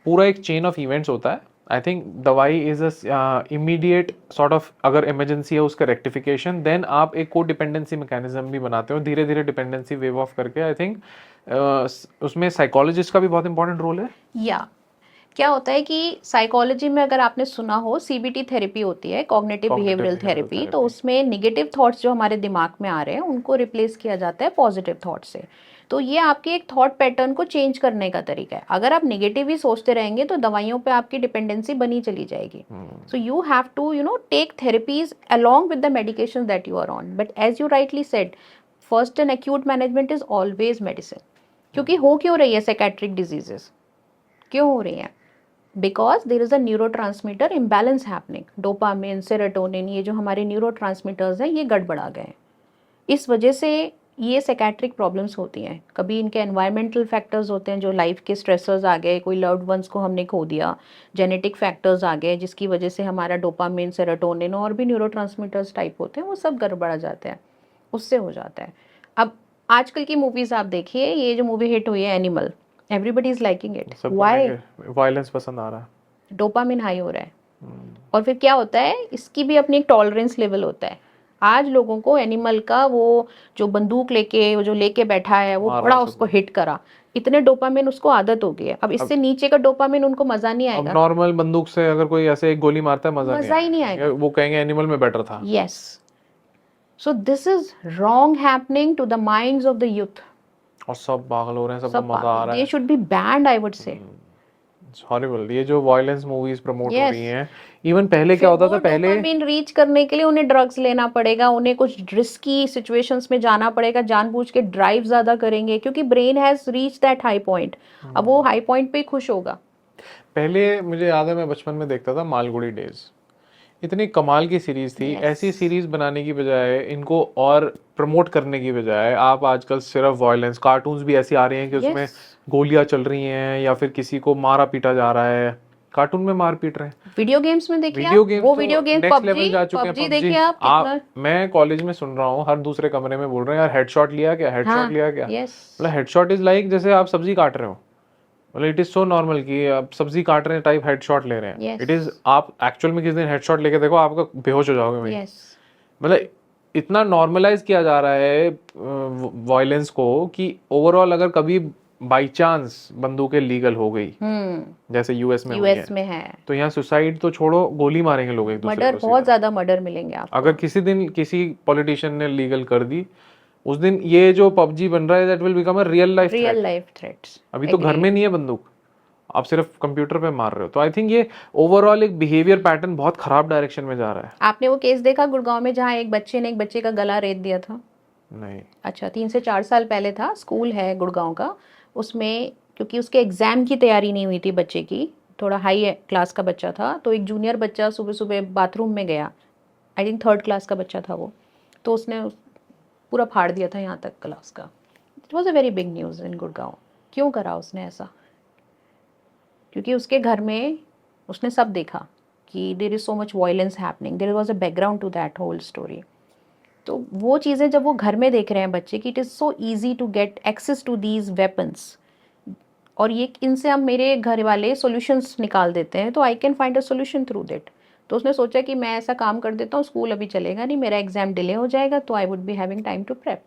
S1: पूरा एक चेन ऑफ इवेंट्स होता है। आई थिंक दवाई is a immediate sort of, अगर इमरजेंसी है उसका रेक्टिफिकेशन, देन आप एक को डिपेंडेंसी मैकेनिज्म भी बनाते हो, धीरे धीरे डिपेंडेंसी वेव ऑफ करके। आई थिंक उसमें साइकोलॉजिस्ट का भी बहुत इंपॉर्टेंट रोल है।
S2: या क्या होता है कि साइकोलॉजी में अगर आपने सुना हो सीबीटी थेरेपी होती है, कॉग्निटिव बिहेवियरल थेरेपी, तो उसमें नेगेटिव थॉट्स जो हमारे दिमाग में आ रहे हैं उनको रिप्लेस किया जाता है पॉजिटिव थॉट से। तो ये आपके एक थॉट पैटर्न को चेंज करने का तरीका है। अगर आप नेगेटिव ही सोचते रहेंगे तो दवाइयों पे आपकी डिपेंडेंसी बनी चली जाएगी। So you have to take therapies along with the medication that you are on, but as you rightly said, first and acute management is always medicine. क्योंकि हो क्यों रही है साइकेट्रिक डिजीजेस, क्यों हो रही हैं? Because there is a neurotransmitter imbalance happening. Dopamine, serotonin, ये जो हमारे न्यूरोट्रांसमीटर्स हैं ये गड़बड़ा गए हैं। इस वजह से ये साइकेट्रिक प्रॉब्लम्स होती हैं। कभी इनके एनवायरमेंटल फैक्टर्स होते हैं, जो लाइफ के स्ट्रेसर्स आ गए, कोई लव्ड वंस को हमने खो दिया, जेनेटिक फैक्टर्स आ गए जिसकी वजह से हमारा डोपामिन, सेरोटोनिन और भी न्यूरोट्रांसमीटर्स टाइप होते हैं वो सब गड़बड़ा जाते हैं, उससे हो जाता है। अब आजकल की मूवीज़ आप देखिए, ये जो मूवी हिट हुई है animal, everybody is liking it, why?
S1: Violence पसंद आ रहा है,
S2: डोपामिन हाई हो रहा है। और फिर क्या होता है, इसकी भी अपनी एक टॉलरेंस लेवल होता है। आज लोगों को एनिमल का वो जो बंदूक लेके, वो जो लेके बैठा है, वो बड़ा उसको हिट करा, इतने डोपामिन उसको आदत हो गई है। अब इससे नीचे का डोपामिन उनको मजा नहीं आएगा।
S1: अब नॉर्मल बंदूक से अगर कोई ऐसे एक गोली मारता है,
S2: मजा ही नहीं आएगा,
S1: वो कहेंगे एनिमल में बेटर था।
S2: Yes. So this is wrong happening to the minds of the youth.
S1: और सब पागल हो रहे हैं, सबको मजा आ रहा है।
S2: They should be band, I would से।
S1: हॉरिबल, ये जो वायलेंस मूवीज प्रमोट हो रही हैं। इवन पहले क्या होता था, पहले
S2: डोपामिन रीच करने के लिए उन्हें ड्रग्स लेना पड़ेगा, उन्हें कुछ रिस्की सिचुएशंस में जाना पड़ेगा, जानबूझ के ड्राइव ज्यादा करेंगे क्योंकि brain has reach that high point. अब वो हाई पॉइंट पे ही खुश होगा।
S1: पहले मुझे याद है, मैं बचपन में देखता था मालगुड़ी डेज, इतनी कमाल की सीरीज थी। ऐसी सीरीज बनाने की बजाय, इनको और प्रमोट करने की बजाय, आप आजकल सिर्फ वायलेंस, कार्टून्स भी ऐसी आ रही हैं कि उसमें गोलियां चल रही हैं या फिर किसी को मारा पीटा जा रहा है। कार्टून में मार पीट रहे हैं।
S2: वीडियो गेम्स में देखिए, वीडियो गेम
S1: नेक्स्ट लेवल जा चुके हैं।
S2: देखिए आप
S1: मैं कॉलेज में सुन रहा हूँ, हर दूसरे कमरे में बोल रहे हैं यार हेडशॉट लिया क्या, हेडशॉट लिया क्या। मतलब हेडशॉट इज लाइक जैसे आप सब्जी काट रहे हो, मतलब इट इज सो नॉर्मल कि आप सब्जी काट रहे हैं टाइप हेडशॉट ले रहे हैं। इट इज, आप एक्चुअल में किस दिन हेडशॉट लेके देखो, आपका बेहोश हो जाओगे भाई। मतलब इतना नॉर्मलाइज किया जा रहा है वायलेंस को कि ओवरऑल अगर कभी बाई चांस बंदूकें लीगल हो गई, जैसे यूएस में है, तो यहाँ सुसाइड तो छोड़ो, गोली मारेंगे लोग एक दूसरे को।
S2: मर्डर, बहुत ज्यादा मर्डर मिलेंगे आपको।
S1: अगर किसी दिन किसी पॉलिटिशियन ने लीगल कर दी, उस दिन ये जो पबजी बन रहा है that will become a real life threat. अभी तो घर में नहीं है बंदूक, आप सिर्फ कंप्यूटर पे मार रहे हो। तो आई थिंक ये ओवरऑल एक बिहेवियर पैटर्न बहुत खराब डायरेक्शन में जा रहा है।
S2: आपने वो केस देखा गुड़गांव में जहाँ एक बच्चे ने एक बच्चे का गला रेत दिया था?
S1: नहीं।
S2: अच्छा, 3 से 4 साल पहले था। स्कूल है गुड़गांव का, उसमें क्योंकि उसके एग्जाम की तैयारी नहीं हुई थी बच्चे की, थोड़ा हाई क्लास का बच्चा था, तो एक जूनियर बच्चा सुबह सुबह बाथरूम में गया, आई थिंक 3rd क्लास का बच्चा था वो, तो उसने पूरा फाड़ दिया था यहाँ तक क्लास का। It was a very big news इन गुड़गांव। क्यों करा उसने ऐसा? क्योंकि उसके घर में उसने सब देखा कि there is so much violence happening, there was a background to that whole story. तो वो चीज़ें जब वो घर में देख रहे हैं बच्चे कि it is so easy to get access to these weapons, और ये इनसे हम, मेरे घर वाले सॉल्यूशंस निकाल देते हैं, तो I can find a solution through that. तो उसने सोचा कि मैं ऐसा काम कर देता हूँ, स्कूल अभी चलेगा नहीं, मेरा एग्जाम डिले हो जाएगा, तो I would be having time to prep.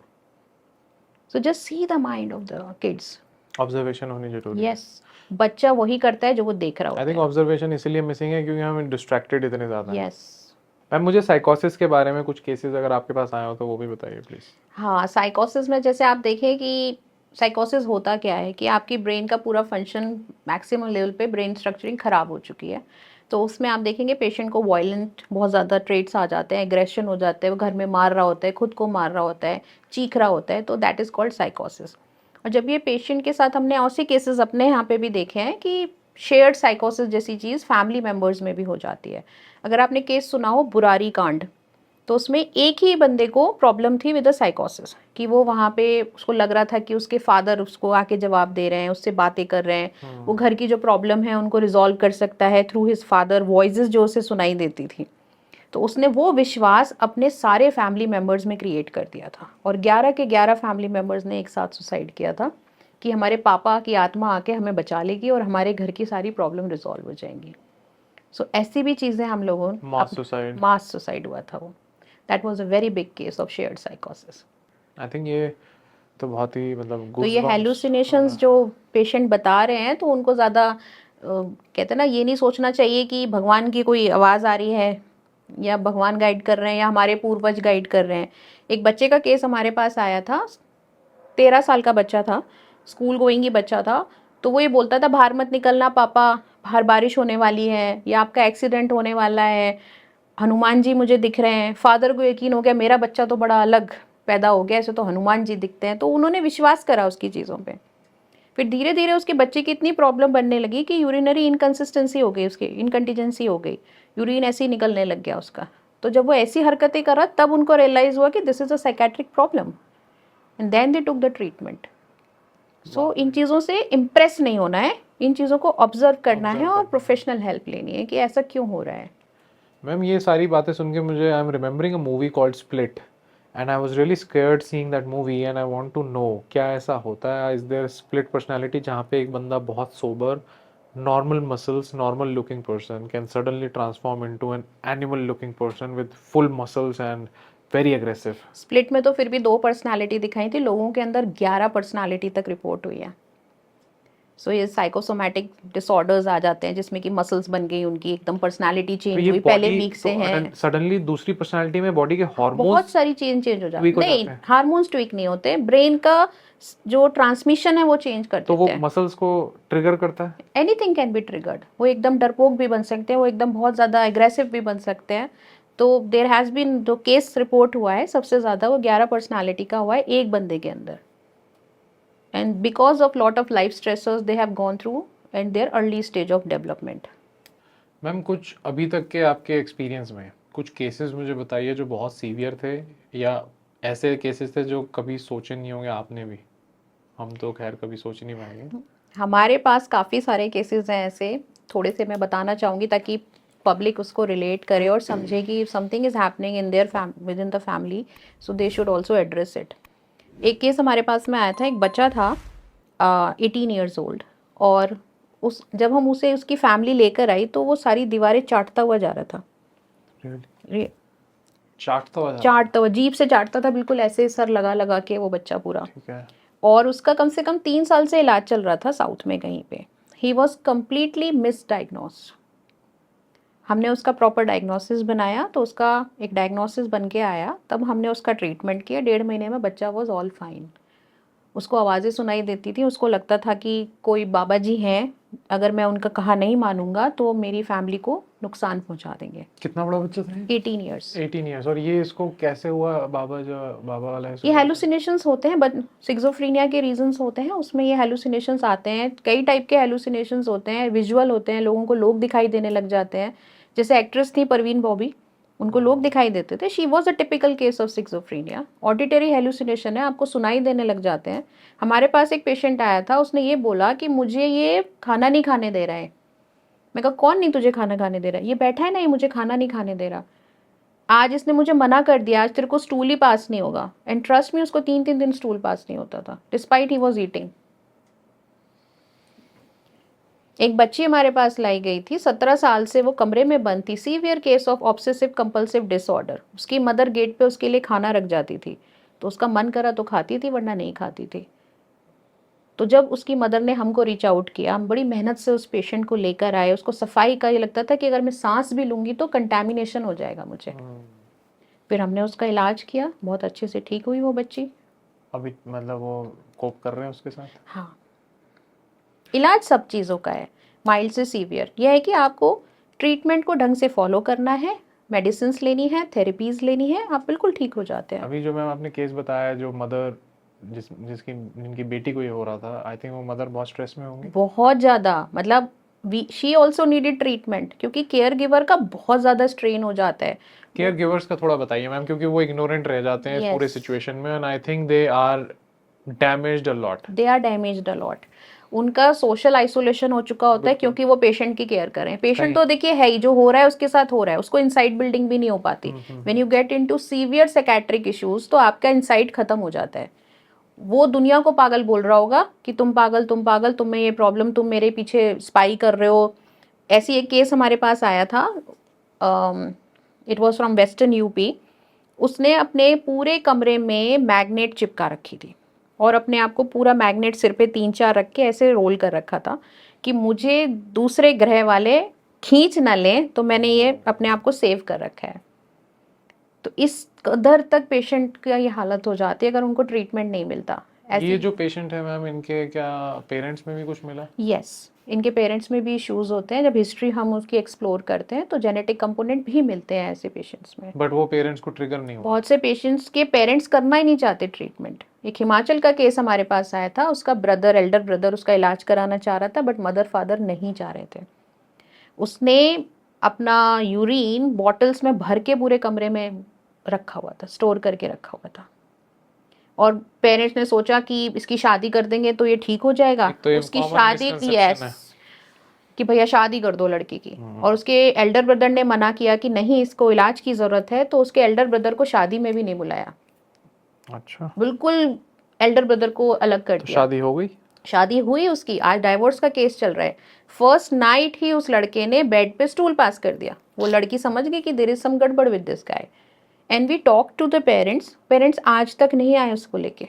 S2: So just see the mind of the kids.
S1: Observation होनी जरूरी है।
S2: यस, बच्चा वही करता है जो वो देख रहा होता है।
S1: आई थिंक ऑब्जर्वेशन इसलिए मिसिंग है क्योंकि हम डिस्ट्रैक्टेड इतने ज़्यादा हैं।
S2: यस
S1: मैम, मुझे साइकोसिस के बारे में कुछ केसेस अगर आपके पास आए हो तो वो भी बताइए प्लीज़।
S2: हाँ, साइकोसिस में जैसे आप देखें कि साइकोसिस होता क्या है कि आपकी ब्रेन का पूरा फंक्शन मैक्सिमम लेवल पे, ब्रेन स्ट्रक्चरिंग ख़राब हो चुकी है। तो उसमें आप देखेंगे पेशेंट को वायलेंट बहुत ज़्यादा ट्रेट्स आ जाते हैं, एग्रेशन हो जाते हैं, वो घर में मार रहा होता है, खुद को मार रहा होता है, चीख रहा होता है, तो दैट इज़ कॉल्ड साइकोसिस। और जब ये पेशेंट के साथ, हमने ऐसे केसेस अपने यहाँ पे भी देखे हैं कि शेयर्ड साइकोसिस जैसी चीज़ फैमिली मेम्बर्स में भी हो जाती है। अगर आपने केस सुना हो बुरारी कांड, तो उसमें एक ही बंदे को प्रॉब्लम थी विद द साइकोसिस, कि वो वहाँ पे उसको लग रहा था कि उसके फादर उसको आके जवाब दे रहे हैं, उससे बातें कर रहे हैं, वो घर की जो प्रॉब्लम है उनको रिजॉल्व कर सकता है थ्रू हिज फादर, वॉइसेस जो उसे सुनाई देती थी। तो उसने वो विश्वास अपने सारे फैमिली मेम्बर्स में क्रिएट कर दिया था, और 11 के 11 फैमिली मेम्बर्स ने एक साथ सुसाइड किया था कि हमारे पापा की आत्मा आके हमें बचा लेगी और हमारे घर की सारी प्रॉब्लम रिजॉल्व हो जाएंगी। सो ऐसी भी चीज़ें हम लोगों मास सुसाइड हुआ था वो। That was a very big case of shared साइकोसिस।
S1: आई थिंक ये तो बहुत ही मतलब
S2: तो ये
S1: goosebumps
S2: हेलुसिनेशंस
S1: वाला।
S2: जो पेशेंट बता रहे हैं, तो उनको ज़्यादा कहते हैं ना, ये नहीं सोचना चाहिए कि भगवान की कोई आवाज़ आ रही है या भगवान गाइड कर रहे हैं या हमारे पूर्वज गाइड कर रहे हैं। एक बच्चे का केस हमारे पास आया था, 13 साल का बच्चा था, स्कूल गोइंग ही बच्चा था। तो वो ये बोलता था, बाहर मत निकलना पापा, बाहर बारिश होने वाली है या आपका एक्सीडेंट होने वाला है, हनुमान जी मुझे दिख रहे हैं। फादर को यकीन हो गया मेरा बच्चा तो बड़ा अलग पैदा हो गया, ऐसे तो हनुमान जी दिखते हैं। तो उन्होंने विश्वास करा उसकी चीज़ों पे। फिर धीरे धीरे उसके बच्चे की इतनी प्रॉब्लम बनने लगी कि यूरिनरी इनकंसिस्टेंसी हो गई, उसकी इनकंटिजेंसी हो गई, यूरिन ऐसे ही निकलने लग गया उसका। तो जब वो ऐसी हरकतें करा तब उनको रियलाइज़ हुआ कि this is a psychiatric problem, and then they took the treatment. So इन चीज़ों से इम्प्रेस नहीं होना है, इन चीज़ों को ऑब्जर्व करना है और प्रोफेशनल हेल्प लेनी है कि ऐसा क्यों हो रहा है।
S1: मैम ये सारी बातें सुन के मुझे I am remembering a movie called Split and I was really scared seeing that movie and I want to know क्या ऐसा होता है, इज देयर स्प्लिट पर्सनालिटी जहाँ पे एक बंदा बहुत sober normal muscles normal looking person can suddenly transform into an animal looking person with full muscles and very aggressive.
S2: Split में तो फिर भी 2 पर्सनालिटी दिखाई थी, लोगों के अंदर 11 पर्सनालिटी तक रिपोर्ट हुई है। सो ये साइकोसोमैटिक डिसऑर्डर्स आ जाते हैं जिसमें कि मसल्स बन गई उनकी, एकदम पर्सनालिटी
S1: तो
S2: चेंज
S1: ये
S2: हुई, पहले
S1: बॉडी
S2: वीक
S1: तो
S2: से हैं।
S1: सडनली दूसरी पर्सनालिटी में बॉडी के
S2: बहुत
S1: हार्मोन्स
S2: सारी चेंज हो जाती
S1: ट्वीक हो
S2: नहीं,
S1: जाते हैं,
S2: हार्मोन्स ट्विक नहीं होते, ब्रेन का जो ट्रांसमिशन है वो चेंज कर
S1: तो वो
S2: देते हैं।
S1: मसल्स को ट्रिगर करता है।
S2: एनीथिंग कैन बी ट्रिगर्ड, वो एकदम डरपोक भी बन सकते हैं, वो एकदम बहुत ज़्यादा एग्रेसिव भी बन सकते हैं। तो देर हैज़ बीन, जो केस रिपोर्ट हुआ है सबसे ज़्यादा वो 11 पर्सनालिटी का हुआ है एक बंदे के अंदर, and because of lot of life stressors they have gone through and their early stage of development.
S1: Ma'am कुछ अभी तक के आपके एक्सपीरियंस में कुछ केसेस मुझे बताइए जो बहुत सीवियर थे या ऐसे केसेस थे जो कभी सोचे नहीं होंगे आपने भी, हम तो खैर कभी सोच ही नहीं पाएंगे।
S2: हमारे पास काफ़ी सारे केसेस हैं ऐसे, थोड़े से मैं बताना चाहूँगी ताकि पब्लिक उसको रिलेट करे और समझे कि something is happening in their with in the family, so they should also address it. एक केस हमारे पास में आया था, एक बच्चा था 18 ईयर्स ओल्ड, और उस जब हम उसे उसकी फैमिली लेकर आई तो वो सारी दीवारें चाटता हुआ जा रहा था।
S1: Really? चाटता हुआ
S2: चाटता हुआ, जीभ से चाटता था, बिल्कुल ऐसे सर लगा लगा के वो बच्चा पूरा।
S1: ठीक है।
S2: और उसका कम से कम 3 साल से इलाज चल रहा था साउथ में कहीं पे। He was completely misdiagnosed. हमने उसका प्रॉपर डायग्नोसिस बनाया, तो उसका एक डायग्नोसिस बन के आया, तब हमने उसका ट्रीटमेंट किया। 1.5 महीने में बच्चा वॉज ऑल फाइन। उसको आवाज़ें सुनाई देती थी, उसको लगता था कि कोई बाबा जी हैं, अगर मैं उनका कहा नहीं मानूंगा तो मेरी फैमिली को नुकसान पहुंचा देंगे।
S1: कितना बड़ा बच्चा था?
S2: 18 ईयर्स।
S1: 18 ईयर्स। और ये इसको कैसे हुआ, बाबा जो बाबा वाला है
S2: ये हेलुसिनेशंस होते हैं, बट सिक्सोफ्रीनिया के रीजंस होते हैं, उसमें ये हेलुसिनेशंस आते हैं। कई टाइप के हेलुसिनेशंस होते हैं, विजुअल होते हैं, लोगों को लोग दिखाई देने लग जाते हैं। जैसे एक्ट्रेस थी परवीन बॉबी, उनको लोग दिखाई देते थे। She was a typical case of schizophrenia. Auditory hallucination है, आपको सुनाई देने लग जाते हैं। हमारे पास एक पेशेंट आया था, उसने ये बोला कि मुझे ये खाना नहीं खाने दे रहा है। मैं कहा कौन नहीं तुझे खाना खाने दे रहा है? ये बैठा है ना, ये मुझे खाना नहीं खाने दे रहा, आज इसने मुझे मना कर दिया, आज तेरे को स्टूल ही पास नहीं होगा। एंड ट्रस्ट में उसको 3-3 दिन स्टूल पास नहीं होता था, डिस्पाइट ही वॉज ईटिंग। एक बच्ची हमारे पास लाई गई थी, 17 साल से वो कमरे में बंद थी, severe case of obsessive compulsive disorder. उसकी मदर गेट पे उसके लिए खाना रख जाती थी, तो उसका मन करा तो खाती थी, वरना नहीं खाती थी। तो जब उसकी मदर ने हमको रीच आउट किया, हम बड़ी मेहनत से उस पेशेंट को लेकर आए। उसको सफाई का ये लगता था कि अगर मैं सांस भी लूँगी तो कंटेमिनेशन हो जाएगा मुझे। फिर हमने उसका इलाज किया, बहुत अच्छे से ठीक हुई वो बच्ची।
S1: अभी मतलब वो कोप कर रहे हैं उसके साथ?
S2: हाँ, इलाज सब चीज़ों का है, माइल्ड से सीवियर। यह है कि आपको ट्रीटमेंट को ढंग से फॉलो करना है, मेडिसिन लेनी है, थेरेपीज लेनी है, आप बिल्कुल ठीक हो जाते हैं।
S1: अभी जो मैम आपने केस बताया, जो मदर जिनकी बेटी को ये हो रहा था, आई थिंक वो मदर बहुत स्ट्रेस में होंगी।
S2: बहुत ज़्यादा, मतलब शी ऑल्सो नीडेड ट्रीटमेंट, क्योंकि केयर गिवर का बहुत ज़्यादा स्ट्रेन हो जाता है।
S1: केयर गिवर्स का थोड़ा बताइए मैम, क्योंकि वो इग्नोरेंट रह जाते हैं इस पूरे
S2: Yes.
S1: सिचुएशन में, and I think they are damaged a lot.
S2: They are damaged a lot. उनका सोशल आइसोलेशन हो चुका होता है, क्योंकि वो पेशेंट की केयर कर रहे हैं। पेशेंट तो देखिए है ही, जो हो रहा है उसके साथ हो रहा है, उसको इनसाइड बिल्डिंग भी नहीं हो पाती। When you get into severe psychiatric issues, तो आपका इनसाइड खत्म हो जाता है। वो दुनिया को पागल बोल रहा होगा कि तुम पागल, तुम पागल, तुम्हें ये प्रॉब्लम, तुम मेरे पीछे स्पाई कर रहे हो। ऐसी एक केस हमारे पास आया था, it was from western UP. उसने अपने पूरे कमरे में मैग्नेट चिपका रखी थी, और अपने आप को पूरा मैग्नेट सिर पे 3-4 रख के ऐसे रोल कर रखा था कि मुझे दूसरे ग्रह वाले खींच ना लें, तो मैंने ये अपने आप को सेव कर रखा है। तो इस कदर तक पेशेंट का ये हालत हो जाती है अगर उनको ट्रीटमेंट नहीं मिलता।
S1: ये जो पेशेंट है मैम, इनके क्या पेरेंट्स में भी कुछ मिला?
S2: यस, इनके पेरेंट्स में भी इश्यूज होते हैं। जब हिस्ट्री हम उसकी एक्सप्लोर करते हैं तो जेनेटिक कंपोनेंट भी मिलते हैं ऐसे पेशेंट्स में।
S1: बट वो पेरेंट्स को ट्रिगर नहीं हुआ?
S2: बहुत से पेशेंट्स के पेरेंट्स करना ही नहीं चाहते ट्रीटमेंट। एक हिमाचल का केस हमारे पास आया था, उसका ब्रदर, एल्डर ब्रदर उसका इलाज कराना चाह रहा था, बट मदर फादर नहीं चाह रहे थे। उसने अपना यूरिन बॉटल्स में भर के पूरे कमरे में रखा हुआ था, स्टोर करके रखा हुआ था। और पेरेंट्स ने सोचा कि इसकी शादी कर देंगे तो ये ठीक हो जाएगा।
S1: एक तो ये
S2: उसकी
S1: common
S2: शादी की,
S1: misconception है।
S2: कि भैया शादी कर दो लड़की की। और उसके एल्डर ब्रदर ने मना किया कि नहीं, इसको इलाज की जरूरत है, तो उसके एल्डर ब्रदर को शादी में भी नहीं बुलाया।
S1: अच्छा,
S2: बिल्कुल एल्डर ब्रदर को अलग कर
S1: तो
S2: दिया।
S1: शादी हो गई?
S2: शादी हुई उसकी, आज डाइवोर्स का केस चल रहा है। फर्स्ट नाइट ही उस लड़के ने बेड पे स्टूल पास कर दिया। वो लड़की समझ गई कि देयर इज सम गड़बड़ with this guy, and we talk to the parents. Parents आज तक नहीं आए उसको लेके।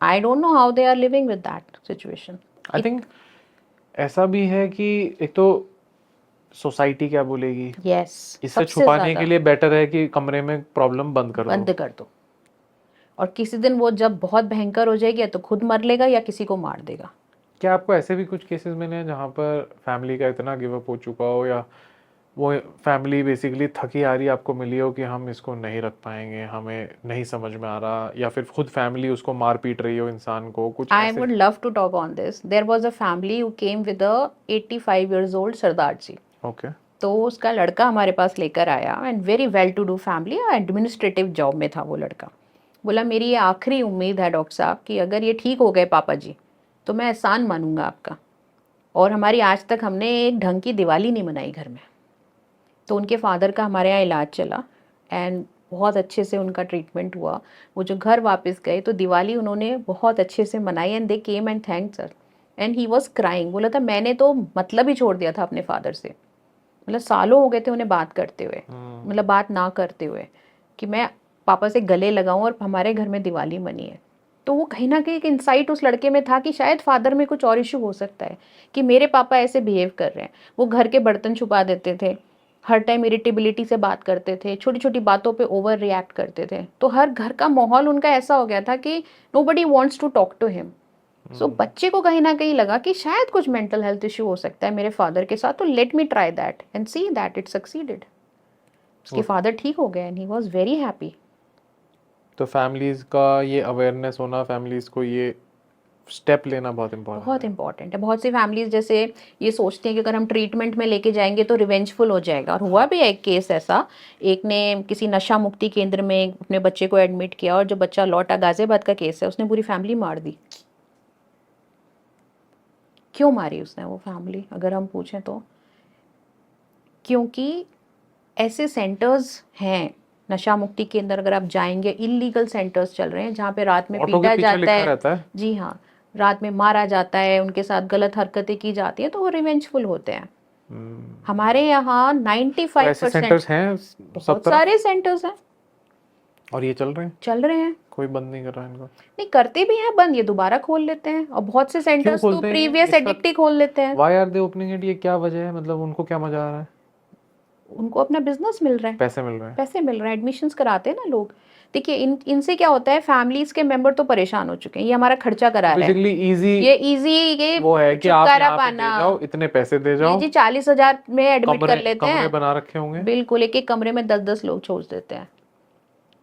S2: I don't know how they are living with that situation.
S1: I think ऐसा भी है कि एक तो सोसाइटी क्या बोलेगी,
S2: यस,
S1: इससे छुपाने के लिए बेटर है कि कमरे में प्रॉब्लम बंद कर
S2: बंद
S1: दो।
S2: कर दो, और किसी दिन वो जब बहुत भयंकर हो जाएगी, या तो खुद मर लेगा या किसी को मार देगा।
S1: क्या आपको ऐसे भी कुछ केसेस मिले हैं जहाँ पर फैमिली का इतना गिव अप हो चुका हो, या वो फैमिली बेसिकली थकी आ रही आपको मिली हो कि हम इसको नहीं रख पाएंगे, हमें नहीं समझ में आ रहा, या फिर खुद फैमिली उसको मार पीट रही हो इंसान को, कुछ
S2: आई
S1: ऐसे?
S2: Would love to talk on this. There was a family who came with a 85 years old Sardar ji.
S1: Okay.
S2: तो उसका लड़का हमारे पास लेकर आया, and very well to do family, administrative job में था वो लड़का। बोला मेरी ये आखिरी उम्मीद है डॉक्टर साहब कि अगर ये ठीक हो गए पापा जी, तो मैं एहसान मानूंगा आपका। और हमारी आज तक हमने एक ढंग की दिवाली नहीं मनाई घर में। तो उनके फादर का हमारे यहाँ इलाज चला, एंड बहुत अच्छे से उनका ट्रीटमेंट हुआ। वो जो घर वापस गए तो दिवाली उन्होंने बहुत अच्छे से मनाई, and they came and thanked sir, and he was crying. बोला था मैंने तो मतलब ही छोड़ दिया था अपने फादर से। मतलब सालों हो गए थे उन्हें बात करते हुए, मतलब बात ना करते हुए, कि मैं पापा से गले लगाऊं और हमारे घर में दिवाली मनी है। तो वो कहीं ना कहीं एक इंसाइट उस लड़के में था कि शायद फादर में कुछ और इशू हो सकता है, कि मेरे पापा ऐसे बिहेव कर रहे हैं। वो घर के बर्तन छुपा देते थे, हर टाइम इरिटेबिलिटी से बात करते थे, छोटी छोटी बातों पे ओवर रिएक्ट करते थे। तो हर घर का माहौल उनका ऐसा हो गया था कि nobody wants to talk to him. So बच्चे को कहीं ना कहीं लगा कि शायद कुछ मेंटल हेल्थ इश्यू हो सकता है मेरे फादर के साथ, तो let me try that and see that it succeeded. उसके फादर ठीक हो गए and he was very happy.
S1: तो फैमिलीज का ये अवेयरनेस होना, फैमिलीज को ये स्टेप लेना बहुत इम्पोर्टेंट
S2: बहुत इंपॉर्टेंट है। बहुत सी फैमिलीज जैसे ये सोचती हैं कि अगर हम ट्रीटमेंट में लेके जाएंगे तो रिवेंजफुल हो जाएगा। और हुआ भी है एक केस ऐसा, एक ने किसी नशा मुक्ति केंद्र में अपने बच्चे को एडमिट किया, और जो बच्चा लौटा, गाजियाबाद का केस है, उसने पूरी फैमिली मार दी। क्यों मारी उसने वो फैमिली, अगर हम पूछें तो? क्योंकि ऐसे सेंटर्स हैं, नशा मुक्ति के अंदर अगर आप जाएंगे, इलीगल सेंटर्स चल रहे हैं जहाँ पे रात में
S1: ऑटो के
S2: पीटा
S1: पीछे
S2: जाता
S1: लिखा
S2: है।
S1: रहता है।
S2: जी हाँ, रात में मारा जाता है, उनके साथ गलत हरकतें की जाती हैं, तो वो रिवेंजफुल होते हैं। हमारे यहाँ
S1: तो
S2: 95%
S1: ऐसे सेंटर्स हैं सब
S2: बहुत
S1: तरफ,
S2: सारे सेंटर्स हैं,
S1: और ये चल रहे हैं,
S2: चल रहे हैं।
S1: कोई बंद नहीं कर रहा है इनको?
S2: नहीं करते भी हैं बंद, ये दोबारा खोल लेते हैं। और बहुत से
S1: क्यों
S2: सेंटर्स तो
S1: खोलते हैं
S2: प्रीवियस
S1: इसका?
S2: एडिक्ट ही खोल लेते हैं।
S1: Why are they opening it? ये क्या वजह है, मतलब उनको क्या मजा आ रहा है?
S2: उनको अपना बिजनेस मिल रहा है,
S1: पैसे मिल रहे हैं।
S2: पैसे मिल रहे हैं, एडमिशन्स कराते हैं ना लोग। देखिए इनसे क्या होता है, फैमिलीज के मेंबर तो परेशान हो चुके हैं, ये हमारा खर्चा करा रहा है।
S1: बेसिकली इजी
S2: ये इजी, ये
S1: वो है कि आप
S2: छुटकारा
S1: यहाँ पे
S2: पाना।
S1: दे जाओ, इतने पैसे दे
S2: ये
S1: जाओ,
S2: जी 40,000 में एडमिट
S1: कमरे
S2: कर लेते
S1: कमरे
S2: हैं।
S1: बना रखे होंगे।
S2: बिल्कुल, एक एक कमरे में 10-10 लोग छोड़ देते हैं,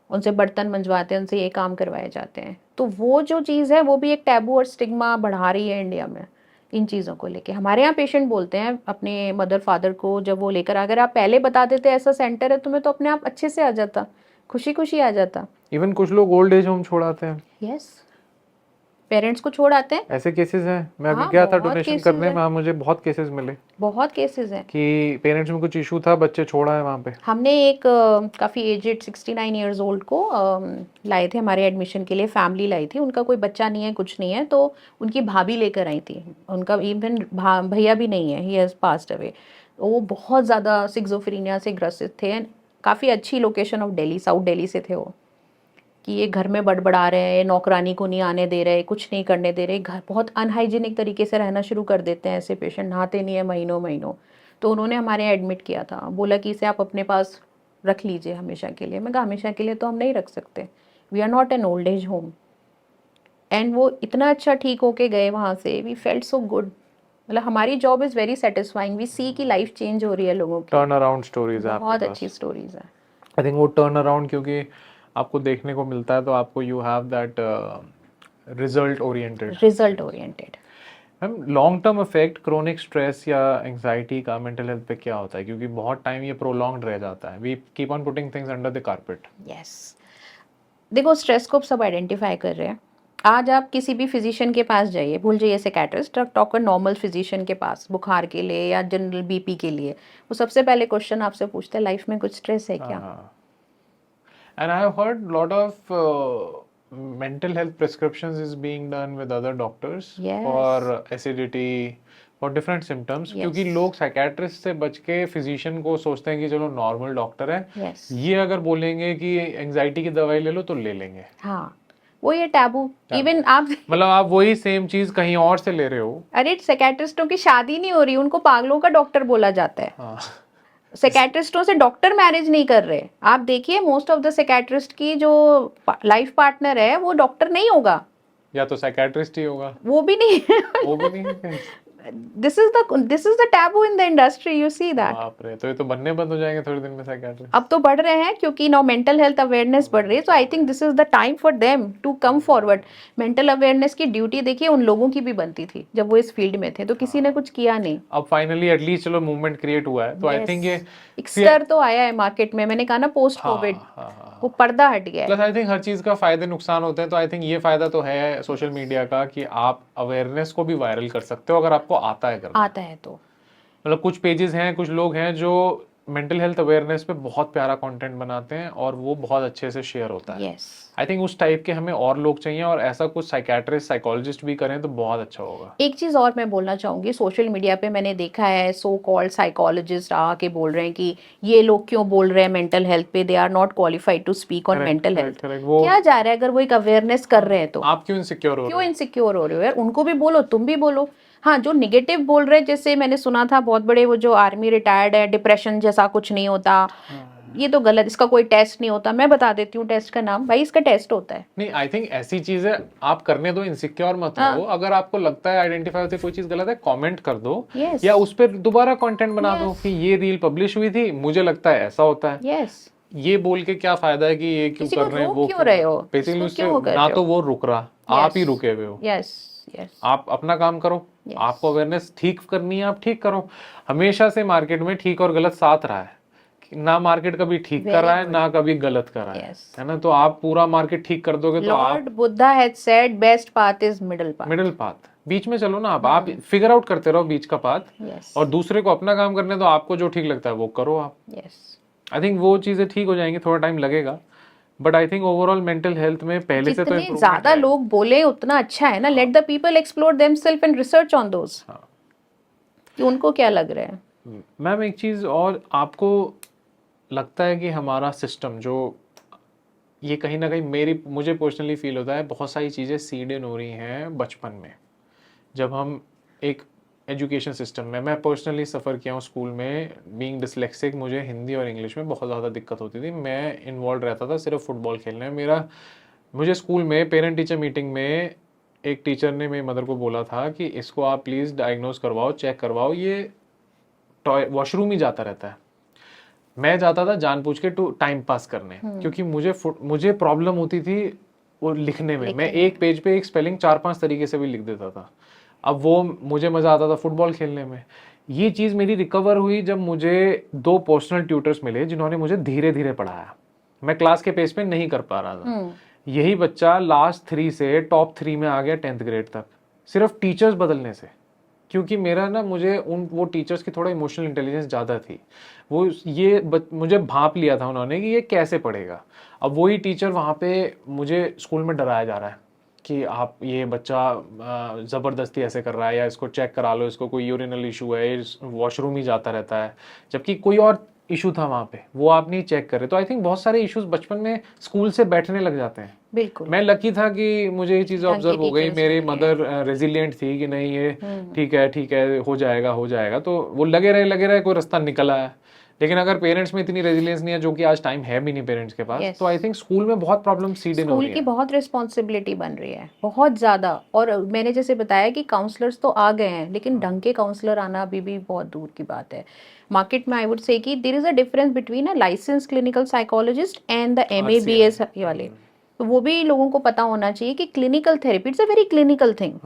S2: उनसे बर्तन मंजवाते हैं, उनसे ये काम करवाए जाते हैं। तो वो जो चीज़ है वो भी एक टैबू और स्टिग्मा बढ़ा रही है इंडिया में, इन चीज़ों को लेके। हमारे यहाँ पेशेंट बोलते हैं अपने मदर फादर को, जब वो लेकर, अगर आप पहले बता देते ऐसा सेंटर है, तो मैं तो अपने आप अच्छे से आ जाता, खुशी खुशी आ जाता।
S1: इवन कुछ लोग ओल्ड एज होम छोड़ाते हैं,
S2: यस, पेरेंट्स को छोड़ आते हैं।
S1: ऐसे केसेस हैं। मैं अभी
S2: हाँ,
S1: गया था
S2: बहुत
S1: डोनेशन
S2: केसेस
S1: करने,
S2: हैं,
S1: वहाँ मुझे बहुत केसेस मिले
S2: बहुत केसेस हैं।
S1: कि पेरेंट्स में कुछ इशू था, बच्चे छोड़ा है वहाँ पे।
S2: हमने एक काफ़ी एजेड 69 इयर्स ओल्ड को लाए थे हमारे एडमिशन के लिए, फैमिली लाई थी, उनका कोई बच्चा नहीं है, कुछ नहीं है, तो उनकी भाभी लेकर आई थी, उनका इवन भैया भी नहीं है, ही हैज़ पास्ड अवे। वो बहुत ज़्यादा सिक्सोफ्रीनिया से ग्रसित थे, काफ़ी अच्छी location of Delhi, south Delhi से थे वो, कि ये घर में बड़बड़ा रहे हैं, नौकरानी को नहीं आने दे रहे, कुछ नहीं करने दे रहे, घर बहुत अनहाइजीनिक तरीके से रहना शुरू कर देते हैं ऐसे पेशेंट, नहाते नहीं है महीनों महीनों। तो उन्होंने हमारे यहाँ एडमिट किया था, बोला कि इसे आप अपने पास रख लीजिए हमेशा के लिए। मैं कहा हमेशा के लिए तो हम नहीं रख सकते, we are not an old age home. And वो इतना अच्छा ठीक होके गए वहाँ से, वी फेल्ट सो गुड। मतलब हमारी job is very satisfying, we see की लाइफ चेंज हो रही है लोगों की।
S1: टर्न अराउंड स्टोरीज है
S2: बहुत
S1: आपके
S2: अच्छी
S1: पास।
S2: स्टोरीज है।
S1: आई थिंक वो टर्न अराउंड क्योंकि आपको देखने को मिलता है, तो आपको you have that result oriented.
S2: Result oriented.
S1: Ma'am, long term effect chronic stress या एंजाइटी का मेंटल हेल्थ पे क्या होता है? क्योंकि बहुत टाइम ये प्रोलॉन्ग्ड रह जाता है, we keep on putting things under the carpet.
S2: Yes, देखो स्ट्रेस को सब आइडेंटिफाई कर रहे हैं। आज आप किसी भी फिजिशियन के पास जाइए, भूल जाइए साइकियाट्रिस्ट, टॉक नॉर्मल फिजिशियन के पास बुखार के लिए या जनरल बीपी के लिए, वो सबसे पहले क्वेश्चन आपसे पूछते हैं लाइफ में कुछ स्ट्रेस है क्या।
S1: And I have heard lot of mental health prescriptions is being done with other doctors
S2: Yes.
S1: for acidity, for different symptoms,
S2: Yes.
S1: क्योंकि लोग साइकेट्रिस्ट से बच के फिजिशियन को सोचते हैं कि चलो नॉर्मल डॉक्टर है,
S2: Yes.
S1: ये अगर बोलेंगे कि एंजाइटी की दवाई ले लो तो ले लेंगे।
S2: हाँ, वो ये टैबू। इवन आप
S1: मतलब आप वही सेम चीज कहीं और से ले रहे हो।
S2: अरे साइकियाट्रिस्टों की शादी नहीं हो रही, उनको पागलों का डॉक्टर बोला जाता है।
S1: हाँ,
S2: साइकियाट्रिस्टों से डॉक्टर मैरिज नहीं कर रहे। आप देखिए मोस्ट ऑफ द साइकियाट्रिस्ट की जो लाइफ पार्टनर है वो डॉक्टर नहीं होगा,
S1: या तो साइकेट्रिस्ट ही होगा,
S2: वो भी नहीं।
S1: वो भी नहीं है।
S2: This is the taboo in the industry, you see that.
S1: बाप रे, तो ये तो बनने बंद हो जाएंगे थोड़े दिन में साइकेट्रिस्ट।
S2: अब तो बढ़ रहे हैं क्योंकि नाउ मेंटल हेल्थ अवेयरनेस बढ़ रही है, तो I think this is the time for them to come forward. Mental awareness की ड्यूटी देखिए उन लोगों की भी बनती थी जब वो इस फील्ड में थे, तो किसी ने कुछ किया नहीं।
S1: अब फाइनली एटलीस्ट चलो मूवमेंट क्रिएट हुआ है, तो आई थिंक ये
S2: एक स्टर तो आया है मार्केट में, मैंने कहा ना पोस्ट कोविड, वो पर्दा हट गया है।
S1: प्लस आई थिंक हर चीज का फायदे नुकसान होते हैं, तो आई थिंक ये फायदा तो है सोशल मीडिया का कि आप अवेयरनेस को भी वायरल कर सकते हो अगर आपको आता है करना।
S2: आता है तो
S1: मतलब कुछ पेजेस हैं, कुछ लोग हैं जो मेंटल हेल्थ अवेयरनेस पे बहुत प्यारा कंटेंट बनाते हैं और वो बहुत अच्छे से शेयर होता है।
S2: यस,
S1: आई थिंक उस टाइप के हमें और लोग चाहिए, और ऐसा कुछ साइकेट्रिस्ट साइकोलॉजिस्ट भी करें तो बहुत अच्छा होगा।
S2: एक चीज़ और मैं बोलना चाहूँगी, सोशल मीडिया पे मैंने देखा है सो कॉल्ड साइकोलॉजिस्ट आके बोल रहे हैं कि ये लोग क्यों बोल रहे हैं मेंटल हेल्थ पे, they are not qualified to speak on mental health.
S1: वो
S2: क्या जा रहा है, अगर वो एक अवेयरनेस कर रहे हैं तो
S1: आप क्यों इनसिक्योर हो
S2: क्यों
S1: रहे हो?
S2: इनसिक्योर हो रहे हो यार? उनको भी बोलो, तुम भी बोलो। हाँ, जो निगेटिव बोल रहे हैं, जैसे मैंने सुना था बहुत बड़े वो जो आर्मी रिटायर्ड है, डिप्रेशन जैसा कुछ नहीं होता, ये तो गलत, इसका कोई टेस्ट नहीं होता। मैं बता देती हूँ टेस्ट का नाम, भाई इसका टेस्ट होता है।
S1: नहीं, आई थिंक ऐसी चीज है, आप करने दो, इनसिक्योर मत हो। अगर आपको लगता है आइडेंटिफाई होती है कोई चीज गलत है, कमेंट कर दो,
S2: Yes.
S1: या उस पर दोबारा कंटेंट बना दो कि ये रील पब्लिश हुई थी, मुझे लगता है ऐसा होता है।
S2: यस,
S1: ये बोल के क्या फायदा है कि ये क्यों
S2: किसी
S1: कर
S2: को
S1: रहे हैं,
S2: रोक
S1: वो
S2: क्यों रहे हो?
S1: बेसिकली
S2: इसको
S1: उससे
S2: क्यों कर
S1: ना
S2: रहे
S1: तो
S2: हो?
S1: वो रुक रहा, आप ही रुके हुए हो।
S2: यस, यस,
S1: आप अपना काम करो,
S2: Yes.
S1: आपको अवेयरनेस ठीक करनी है, आप ठीक करो। हमेशा से मार्केट में ठीक और गलत साथ रहा है, ना मार्केट कभी ठीक कर रहा है ना कभी गलत कर रहा है,
S2: Yes.
S1: है ना? तो आप पूरा मार्केट ठीक कर दोगे तो आप
S2: Lord Buddha had said best path is middle path.
S1: Middle path, बीच में चलो ना। आप फिगर आउट करते रहो बीच का पाथ,
S2: यस,
S1: और दूसरे को अपना काम करने दो, आपको जो ठीक लगता है वो करो आप।
S2: यस,
S1: आई थिंक वो चीजें ठीक हो जाएंगी, थोड़ा टाइम लगेगा, but I think overall mental health में पहले से तो
S2: जितने
S1: improvement
S2: ज्यादा
S1: है।
S2: लोग बोले उतना अच्छा है ना। Let the people explore themselves and research on those, कि उनको क्या लग रहा है।
S1: मैम एक चीज और, आपको लगता है कि हमारा सिस्टम जो ये कहीं ना कहीं मुझे पर्सनली फील होता है, बहुत सारी चीज़ें सीड इन हो रही हैं बचपन में, जब हम एक एजुकेशन सिस्टम में, मैं पर्सनली सफ़र किया हूँ स्कूल में, बीइंग डिसलेक्सिक, मुझे हिंदी और इंग्लिश में बहुत ज़्यादा दिक्कत होती थी। मैं इन्वॉल्व रहता था सिर्फ फुटबॉल खेलने में। मुझे स्कूल में पेरेंट टीचर मीटिंग में एक टीचर ने मेरी मदर को बोला था कि इसको आप प्लीज़ डायग्नोज करवाओ, चेक करवाओ, ये वॉशरूम ही जाता रहता है। मैं जाता था जानबूझ के टाइम पास करने, क्योंकि मुझे प्रॉब्लम होती थी वो लिखने में। मैं एक पेज पे एक स्पेलिंग 4-5 तरीके से भी लिख देता था। अब वो मुझे मज़ा आता था फुटबॉल खेलने में। ये चीज़ मेरी रिकवर हुई जब मुझे 2 पर्सनल ट्यूटर्स मिले जिन्होंने मुझे धीरे धीरे पढ़ाया। मैं क्लास के पेस पे नहीं कर पा रहा था। यही बच्चा लास्ट 3 से टॉप 3 में आ गया 10th ग्रेड तक, सिर्फ टीचर्स बदलने से। क्योंकि मेरा ना मुझे वो टीचर्स की थोड़ा इमोशनल इंटेलिजेंस ज़्यादा थी। वो मुझे भांप लिया था उन्होंने कि ये कैसे पढ़ेगा। अब वही टीचर वहाँ पे मुझे स्कूल में डराया जा रहा है कि आप ये बच्चा ज़बरदस्ती ऐसे कर रहा है, या इसको चेक करा लो, इसको कोई यूरिनल इशू है, वॉशरूम ही जाता रहता है, जबकि कोई और इशू था वहाँ पे, वो आप नहीं चेक करे। तो आई थिंक बहुत सारे इश्यूज बचपन में स्कूल से बैठने लग जाते हैं।
S2: बिल्कुल।
S1: मैं लकी था कि मुझे ये चीज़ें ऑब्जर्व हो गई, मेरी मदर रेजिलिएंट थी कि नहीं ये ठीक है हो जाएगा, तो वो लगे रहे कोई रास्ता निकल आया। लेकिन अगर पेरेंट्स में इतनी रेजिलियंस नहीं है, जो कि आज टाइम है भी नहीं पेरेंट्स के पास, तो आई थिंक स्कूल में बहुत प्रॉब्लम सीड इन हो रही है।
S2: स्कूल की बहुत रिस्पॉन्सिबिलिटी बन रही है, बहुत ज़्यादा। और मैंने जैसे बताया कि काउंसलर्स तो आ गए हैं, लेकिन ढंग के काउंसलर आना अभी भी बहुत दूर की बात है। मार्केट में आई वुड से कि there is a difference between a license clinical psychologist and the MABS वाले। तो वो भी लोगों को पता होना चाहिए कि clinical therapy it's a very clinical thing.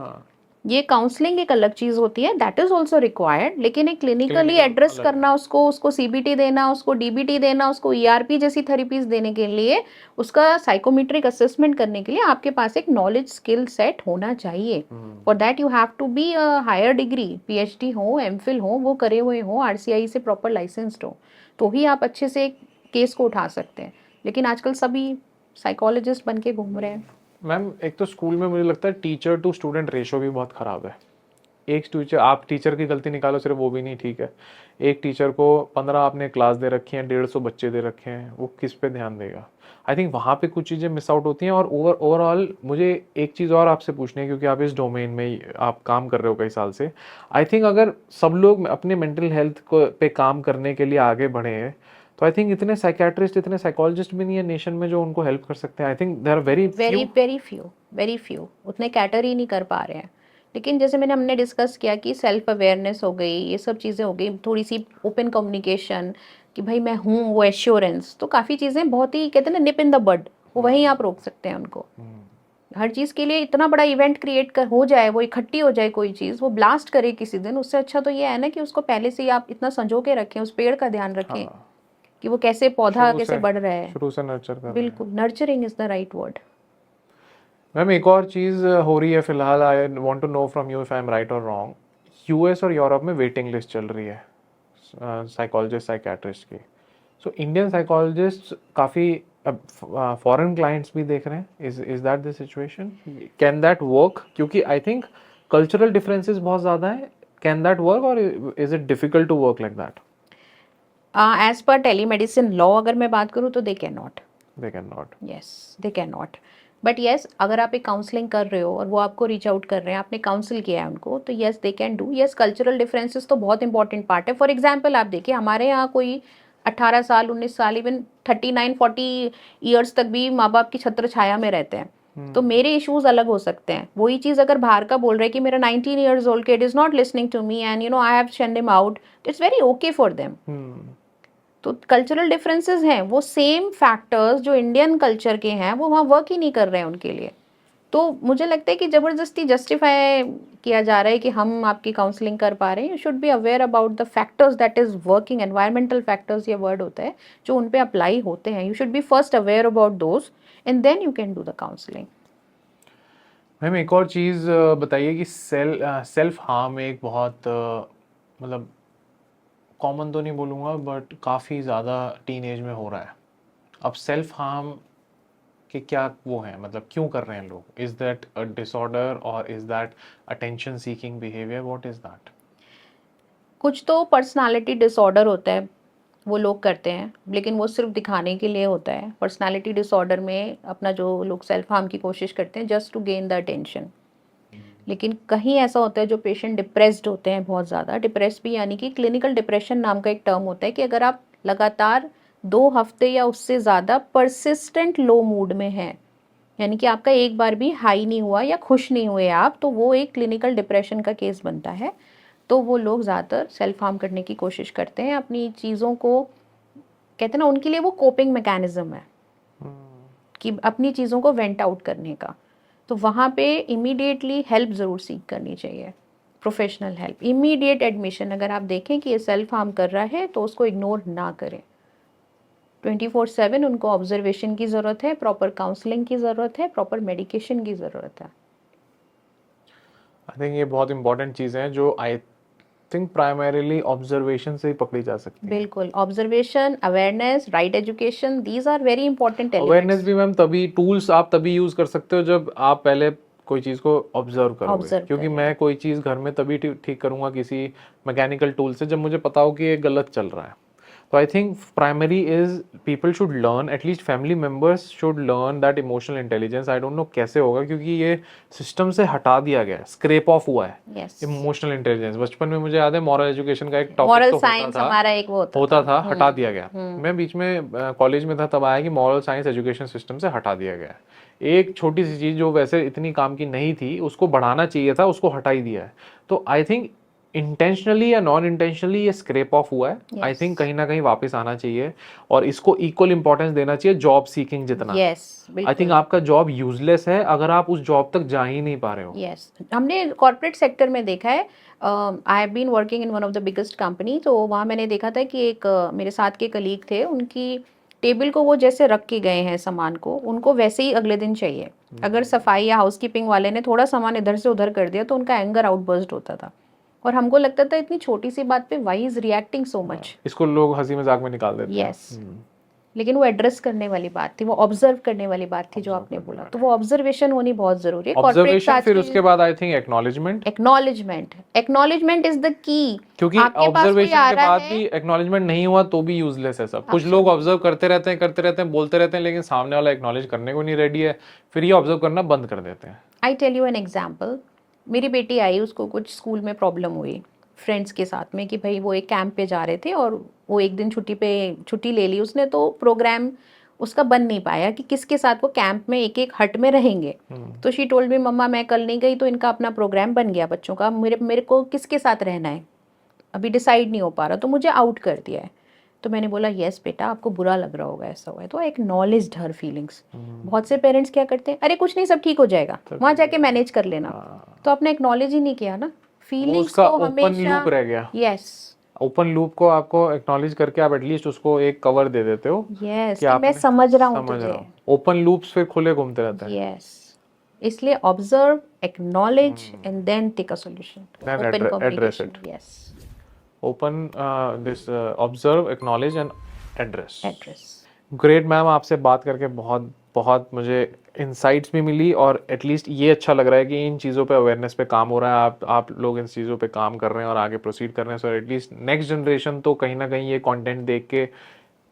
S2: ये काउंसलिंग एक अलग चीज होती है, दैट इज ऑल्सो रिक्वायर्ड, लेकिन एक क्लिनिकली एड्रेस करना, उसको CBT देना, उसको DBT देना, उसको ERP जैसी थेरेपीज देने के लिए, उसका साइकोमेट्रिक असेसमेंट करने के लिए आपके पास एक नॉलेज स्किल सेट होना चाहिए। For that you have to be a higher degree, PhD हो, MPhil हो, वो करे हुए हो, RCI से प्रॉपर लाइसेंस्ड हो, तो ही आप अच्छे से एक केस को उठा सकते हैं। लेकिन आजकल सभी साइकोलॉजिस्ट बन के घूम रहे हैं।
S1: मैम एक तो स्कूल में मुझे लगता है टीचर टू स्टूडेंट रेशो भी बहुत ख़राब है। एक टीचर, आप टीचर की गलती निकालो सिर्फ वो भी नहीं ठीक है। एक टीचर को 15 आपने क्लास दे रखी हैं, 150 बच्चे दे रखे हैं, वो किस पे ध्यान देगा? आई थिंक वहाँ पे कुछ चीज़ें मिस आउट होती हैं। और ओवरऑल मुझे एक चीज़ और आपसे पूछनी है, क्योंकि आप इस डोमेन में आप काम कर रहे हो कई साल से। आई थिंक अगर सब लोग अपने मेंटल हेल्थ को पे काम करने के लिए आगे बढ़े हैं, तो आई थिंक इतने साइकेट्रिस्ट, इतने साइकोलॉजिस्ट भी नहीं है नेशन में जो उनको हेल्प कर सकते हैं। I think there are very
S2: few उतने कैटर ही नहीं कर पा रहे हैं। लेकिन जैसे हमने डिस्कस किया कि सेल्फ अवेयरनेस हो गई, ये सब चीज़ें हो गई, थोड़ी सी ओपन कम्युनिकेशन कि भाई मैं हूँ, वो एश्योरेंस, तो काफ़ी चीज़ें बहुत ही कहते हैं ना निप इन द बड, वो वहीं आप रोक सकते हैं उनको। हर चीज़ के लिए इतना बड़ा इवेंट क्रिएट कर हो जाए, वो इकट्ठी हो जाए कोई चीज़, वो ब्लास्ट करे किसी दिन, उससे अच्छा तो ये है ना कि उसको पहले से ही आप इतना संजो के रखें, उस पेड़ का ध्यान रखें कि वो कैसे पौधा कैसे बढ़ रहा है,
S1: शुरू से नर्चर कर।
S2: बिल्कुल, nurturing is the right word.
S1: Ma'am एक और चीज़ हो रही है फिलहाल, I want to know from you if I am right और रॉन्ग। US और यूरोप में वेटिंग लिस्ट चल रही है साइकोलॉजिस्ट साइकेट्रिस्ट की। सो इंडियन साइकोलॉजिस्ट काफ़ी फॉरेन क्लाइंट्स भी देख रहे हैं। Is that the situation? Can that work? क्योंकि आई थिंक कल्चरल डिफरेंसेस बहुत ज़्यादा है। कैन दैट वर्क और is it difficult to work like that?
S2: As पर टेलीमेडिसिन लॉ अगर मैं बात करूँ तो they can not. Yes, they can not. But yes, अगर आप एक काउंसलिंग कर रहे हो और वो आपको रीच आउट कर रहे हैं, आपने काउंसिल किया है उनको, तो yes they can do. Yes, cultural differences तो बहुत इंपॉर्टेंट पार्ट है। फॉर एग्जाम्पल आप देखिए, हमारे यहाँ कोई 18 साल, 19 साल, इवन 39-40 ईयर्स तक भी माँ बाप की छत्र छाया में रहते हैं। तो मेरे इश्यूज अलग हो सकते हैं। वही चीज़ अगर बाहर का बोल रहे हैं कि मेरा 19 years old kid is not listening to me and I have send him out, it's very okay for them. तो कल्चरल डिफरेंसेस हैं, वो सेम फैक्टर्स जो इंडियन कल्चर के हैं वो वहाँ वर्क ही नहीं कर रहे हैं उनके लिए। तो मुझे लगता है कि ज़बरदस्ती जस्टिफाई किया जा रहा है कि हम आपकी काउंसलिंग कर पा रहे हैं। You should be aware about the factors that is working, environmental factors ये वर्ड होता है जो उन पे अप्लाई होते हैं। You should be first aware about those and then you can do the counselling.
S1: Ma'am एक और चीज़ बताइए कि सेल्फ हार्म एक बहुत मतलब कॉमन तो नहीं बोलूँगा, बट काफ़ी ज़्यादा टीनेज में हो रहा है। अब सेल्फ हार्म के क्या वो हैं, मतलब क्यों कर रहे हैं लोग? इज़ दैट अ डिसऑर्डर और is that attention seeking behaviour? What is that?
S2: कुछ तो पर्सनालिटी डिसऑर्डर होता है, वो लोग करते हैं, लेकिन वो सिर्फ दिखाने के लिए होता है। पर्सनालिटी डिसऑर्डर में अपना जो लोग सेल्फ हार्म की कोशिश करते हैं just to gain the attention. लेकिन कहीं ऐसा होता है जो पेशेंट डिप्रेस्ड होते हैं, बहुत ज़्यादा डिप्रेस भी, यानी कि क्लिनिकल डिप्रेशन नाम का एक टर्म होता है कि अगर आप लगातार 2 हफ्ते या उससे ज़्यादा परसिस्टेंट लो मूड में हैं, यानी कि आपका एक बार भी हाई नहीं हुआ या खुश नहीं हुए आप, तो वो एक क्लिनिकल डिप्रेशन का केस बनता है। तो वो लोग ज़्यादातर सेल्फ हार्म करने की कोशिश करते हैं, अपनी चीज़ों को, कहते हैं ना, उनके लिए वो कोपिंग मैकेनिज्म है कि अपनी चीज़ों को वेंट आउट करने का। तो वहाँ पे इमीडिएटली हेल्प ज़रूर सीख करनी चाहिए। Professional help, immediate admission. अगर आप देखें कि ये सेल्फ हार्म कर रहा है तो उसको इग्नोर ना करें। 24/7 उनको ऑब्जर्वेशन की ज़रूरत है, प्रॉपर काउंसलिंग की ज़रूरत है, प्रॉपर मेडिकेशन की ज़रूरत है।
S1: आई थिंक ये बहुत इंपॉर्टेंट चीज़ें हैं जो आई थिंक प्राइमरीली ऑब्जर्वेशन से ही पकड़ी जा सकती है।
S2: बिल्कुल, observation, awareness, right education, these are very important
S1: awareness
S2: elements.
S1: भी मैम तभी, टूल्स आप तभी यूज़ कर सकते हो जब आप पहले कोई चीज़ को ऑब्जर्व करोगे।
S2: Observe
S1: क्योंकि
S2: करें।
S1: मैं कोई चीज़ घर में तभी ठीक करूँगा किसी मैकेनिकल टूल से जब मुझे पता हो कि ये गलत चल रहा है। तो I think primary is people should learn, at least family members should learn that emotional intelligence. I don't no कैसे होगा क्योंकि ये सिस्टम से हटा दिया गया है, स्क्रैप ऑफ हुआ है
S2: यस,
S1: इमोशनल इंटेलिजेंस। बचपन में मुझे याद है मॉरल एजुकेशन का एक टॉपिक
S2: मॉरल
S1: तो होता
S2: साइंस
S1: था,
S2: हमारा एक वो
S1: होता था, हटा दिया गया। मैं बीच में कॉलेज में था तब आया कि मॉरल साइंस एजुकेशन सिस्टम से हटा दिया गया है। एक छोटी सी चीज़ जो वैसे इतनी काम की नहीं थी उसको बढ़ाना चाहिए था, उसको हटा ही दिया है। तो आई थिंक इंटेंशनली या नॉन इंटेंशनली ये स्क्रैप ऑफ हुआ है। आई थिंक कहीं ना कहीं वापस आना चाहिए और इसको इक्वल इंपॉर्टेंस देना चाहिए जॉब सीकिंग जितना।
S2: यस,
S1: आई थिंक
S2: बिल्कुल।
S1: आपका जॉब यूजलेस है अगर आप उस जॉब तक जा ही नहीं पा रहे हो।
S2: यस, हमने कॉर्पोरेट सेक्टर में देखा है। I have been working in one of the biggest company, तो वहाँ मैंने देखा था कि एक मेरे साथ के कलीग थे, उनकी टेबल को वो जैसे रख के गए हैं सामान को, उनको वैसे ही अगले दिन चाहिए। अगर सफाई या हाउसकीपिंग वाले ने थोड़ा सामान इधर से उधर कर दिया तो उनका एंगर आउटबर्स्ट होता था और हमको लगता था इतनी छोटी सी बात पे why is reacting so much.
S1: इसको लोग हंसी मजाक में निकाल देते हैं।
S2: यस, लेकिन वो एड्रेस करने वाली बात थी, वो ऑब्जर्व करने वाली बात थी जो आपने बोला। तो वो ऑब्जर्वेशन होनी बहुत जरूरी है।
S1: ऑब्जर्वेशन, फिर उसके बाद I think acknowledgement.
S2: Acknowledgement is the key.
S1: क्योंकि ऑब्जर्वेशन के बाद भी एक्नॉलेजमेंट नहीं हुआ तो भी यूजलेस है सब। कुछ लोग ऑब्जर्व करते रहते हैं, बोलते रहते हैं, लेकिन सामने वाला एक्नॉलेज करने को नहीं रेडी है, फिर ये ऑब्जर्व करना बंद कर देते हैं।
S2: I tell you an example. मेरी बेटी आई, उसको कुछ स्कूल में प्रॉब्लम हुई फ्रेंड्स के साथ में कि भाई वो एक कैंप पे जा रहे थे और वो एक दिन छुट्टी ले ली उसने, तो प्रोग्राम उसका बन नहीं पाया कि किसके साथ वो कैंप में एक एक हट में रहेंगे। तो शी टोल्ड मी, मम्मा मैं कल नहीं गई तो इनका अपना प्रोग्राम बन गया बच्चों का, मेरे को किसके साथ रहना है अभी डिसाइड नहीं हो पा रहा, तो मुझे आउट कर दिया है। तो मैंने बोला यस बेटा, आपको बुरा लग रहा होगा, ऐसा हुआ है। तो एक्नॉलेज्ड हर फीलिंग्स। बहुत से पेरेंट्स क्या करते हैं, अरे कुछ नहीं सब ठीक हो जाएगा, वहाँ जाके मैनेज कर लेना। तो आपने एक्नॉलेज ही नहीं किया ना फीलिंग्स को, हमेशा
S1: लूप रह गया।
S2: यस,
S1: ओपन लूप को आपको एक्नॉलेज करके आप एटलीस्ट उसको एक कवर दे देते हो।
S2: यस, मैं समझ रहा हूँ तुझे।
S1: ओपन लूप्स फिर खुले घूमते रहते हैं।
S2: यस, इसलिए observe, acknowledge and then take a solution, open communication. Yes,
S1: open this observe, acknowledge and address.
S2: Address.
S1: Great ma'am, आपसे बात करके बहुत बहुत मुझे इंसाइट्स भी मिली और एटलीस्ट ये अच्छा लग रहा है कि इन चीज़ों पे अवेयरनेस पे काम हो रहा है। आप लोग इन चीज़ों पे काम कर रहे हैं और आगे प्रोसीड कर रहे हैं। सो एटलीस्ट नेक्स्ट जनरेशन तो कहीं ना कहीं ये कंटेंट देख के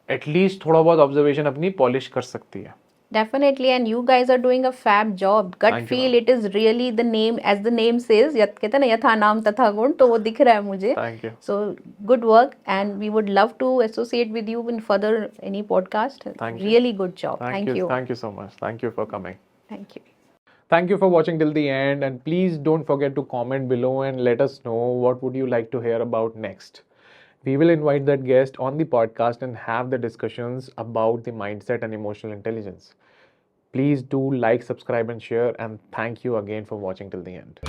S1: एटलीस्ट थोड़ा बहुत ऑब्जर्वेशन अपनी पॉलिश कर सकती है।
S2: Definitely, and you guys are doing a fab job. Gut
S1: Thank you,
S2: feel, it is really the name, as the name says, कहते हैं ना यथा नाम तथा गुण, तो वो दिख रहा है मुझे।
S1: Thank you.
S2: So good work, and we would love to associate with you in further any podcast.
S1: Thank you.
S2: Really good job.
S1: Thank you. Thank you so much. Thank you for coming.
S2: Thank you.
S1: Thank you for watching till the end, and please don't forget to comment below and let us know what would you like to hear about next. We will invite that guest on the podcast and have the discussions about the mindset and emotional intelligence. Please do like, subscribe and share, and thank you again for watching till the end.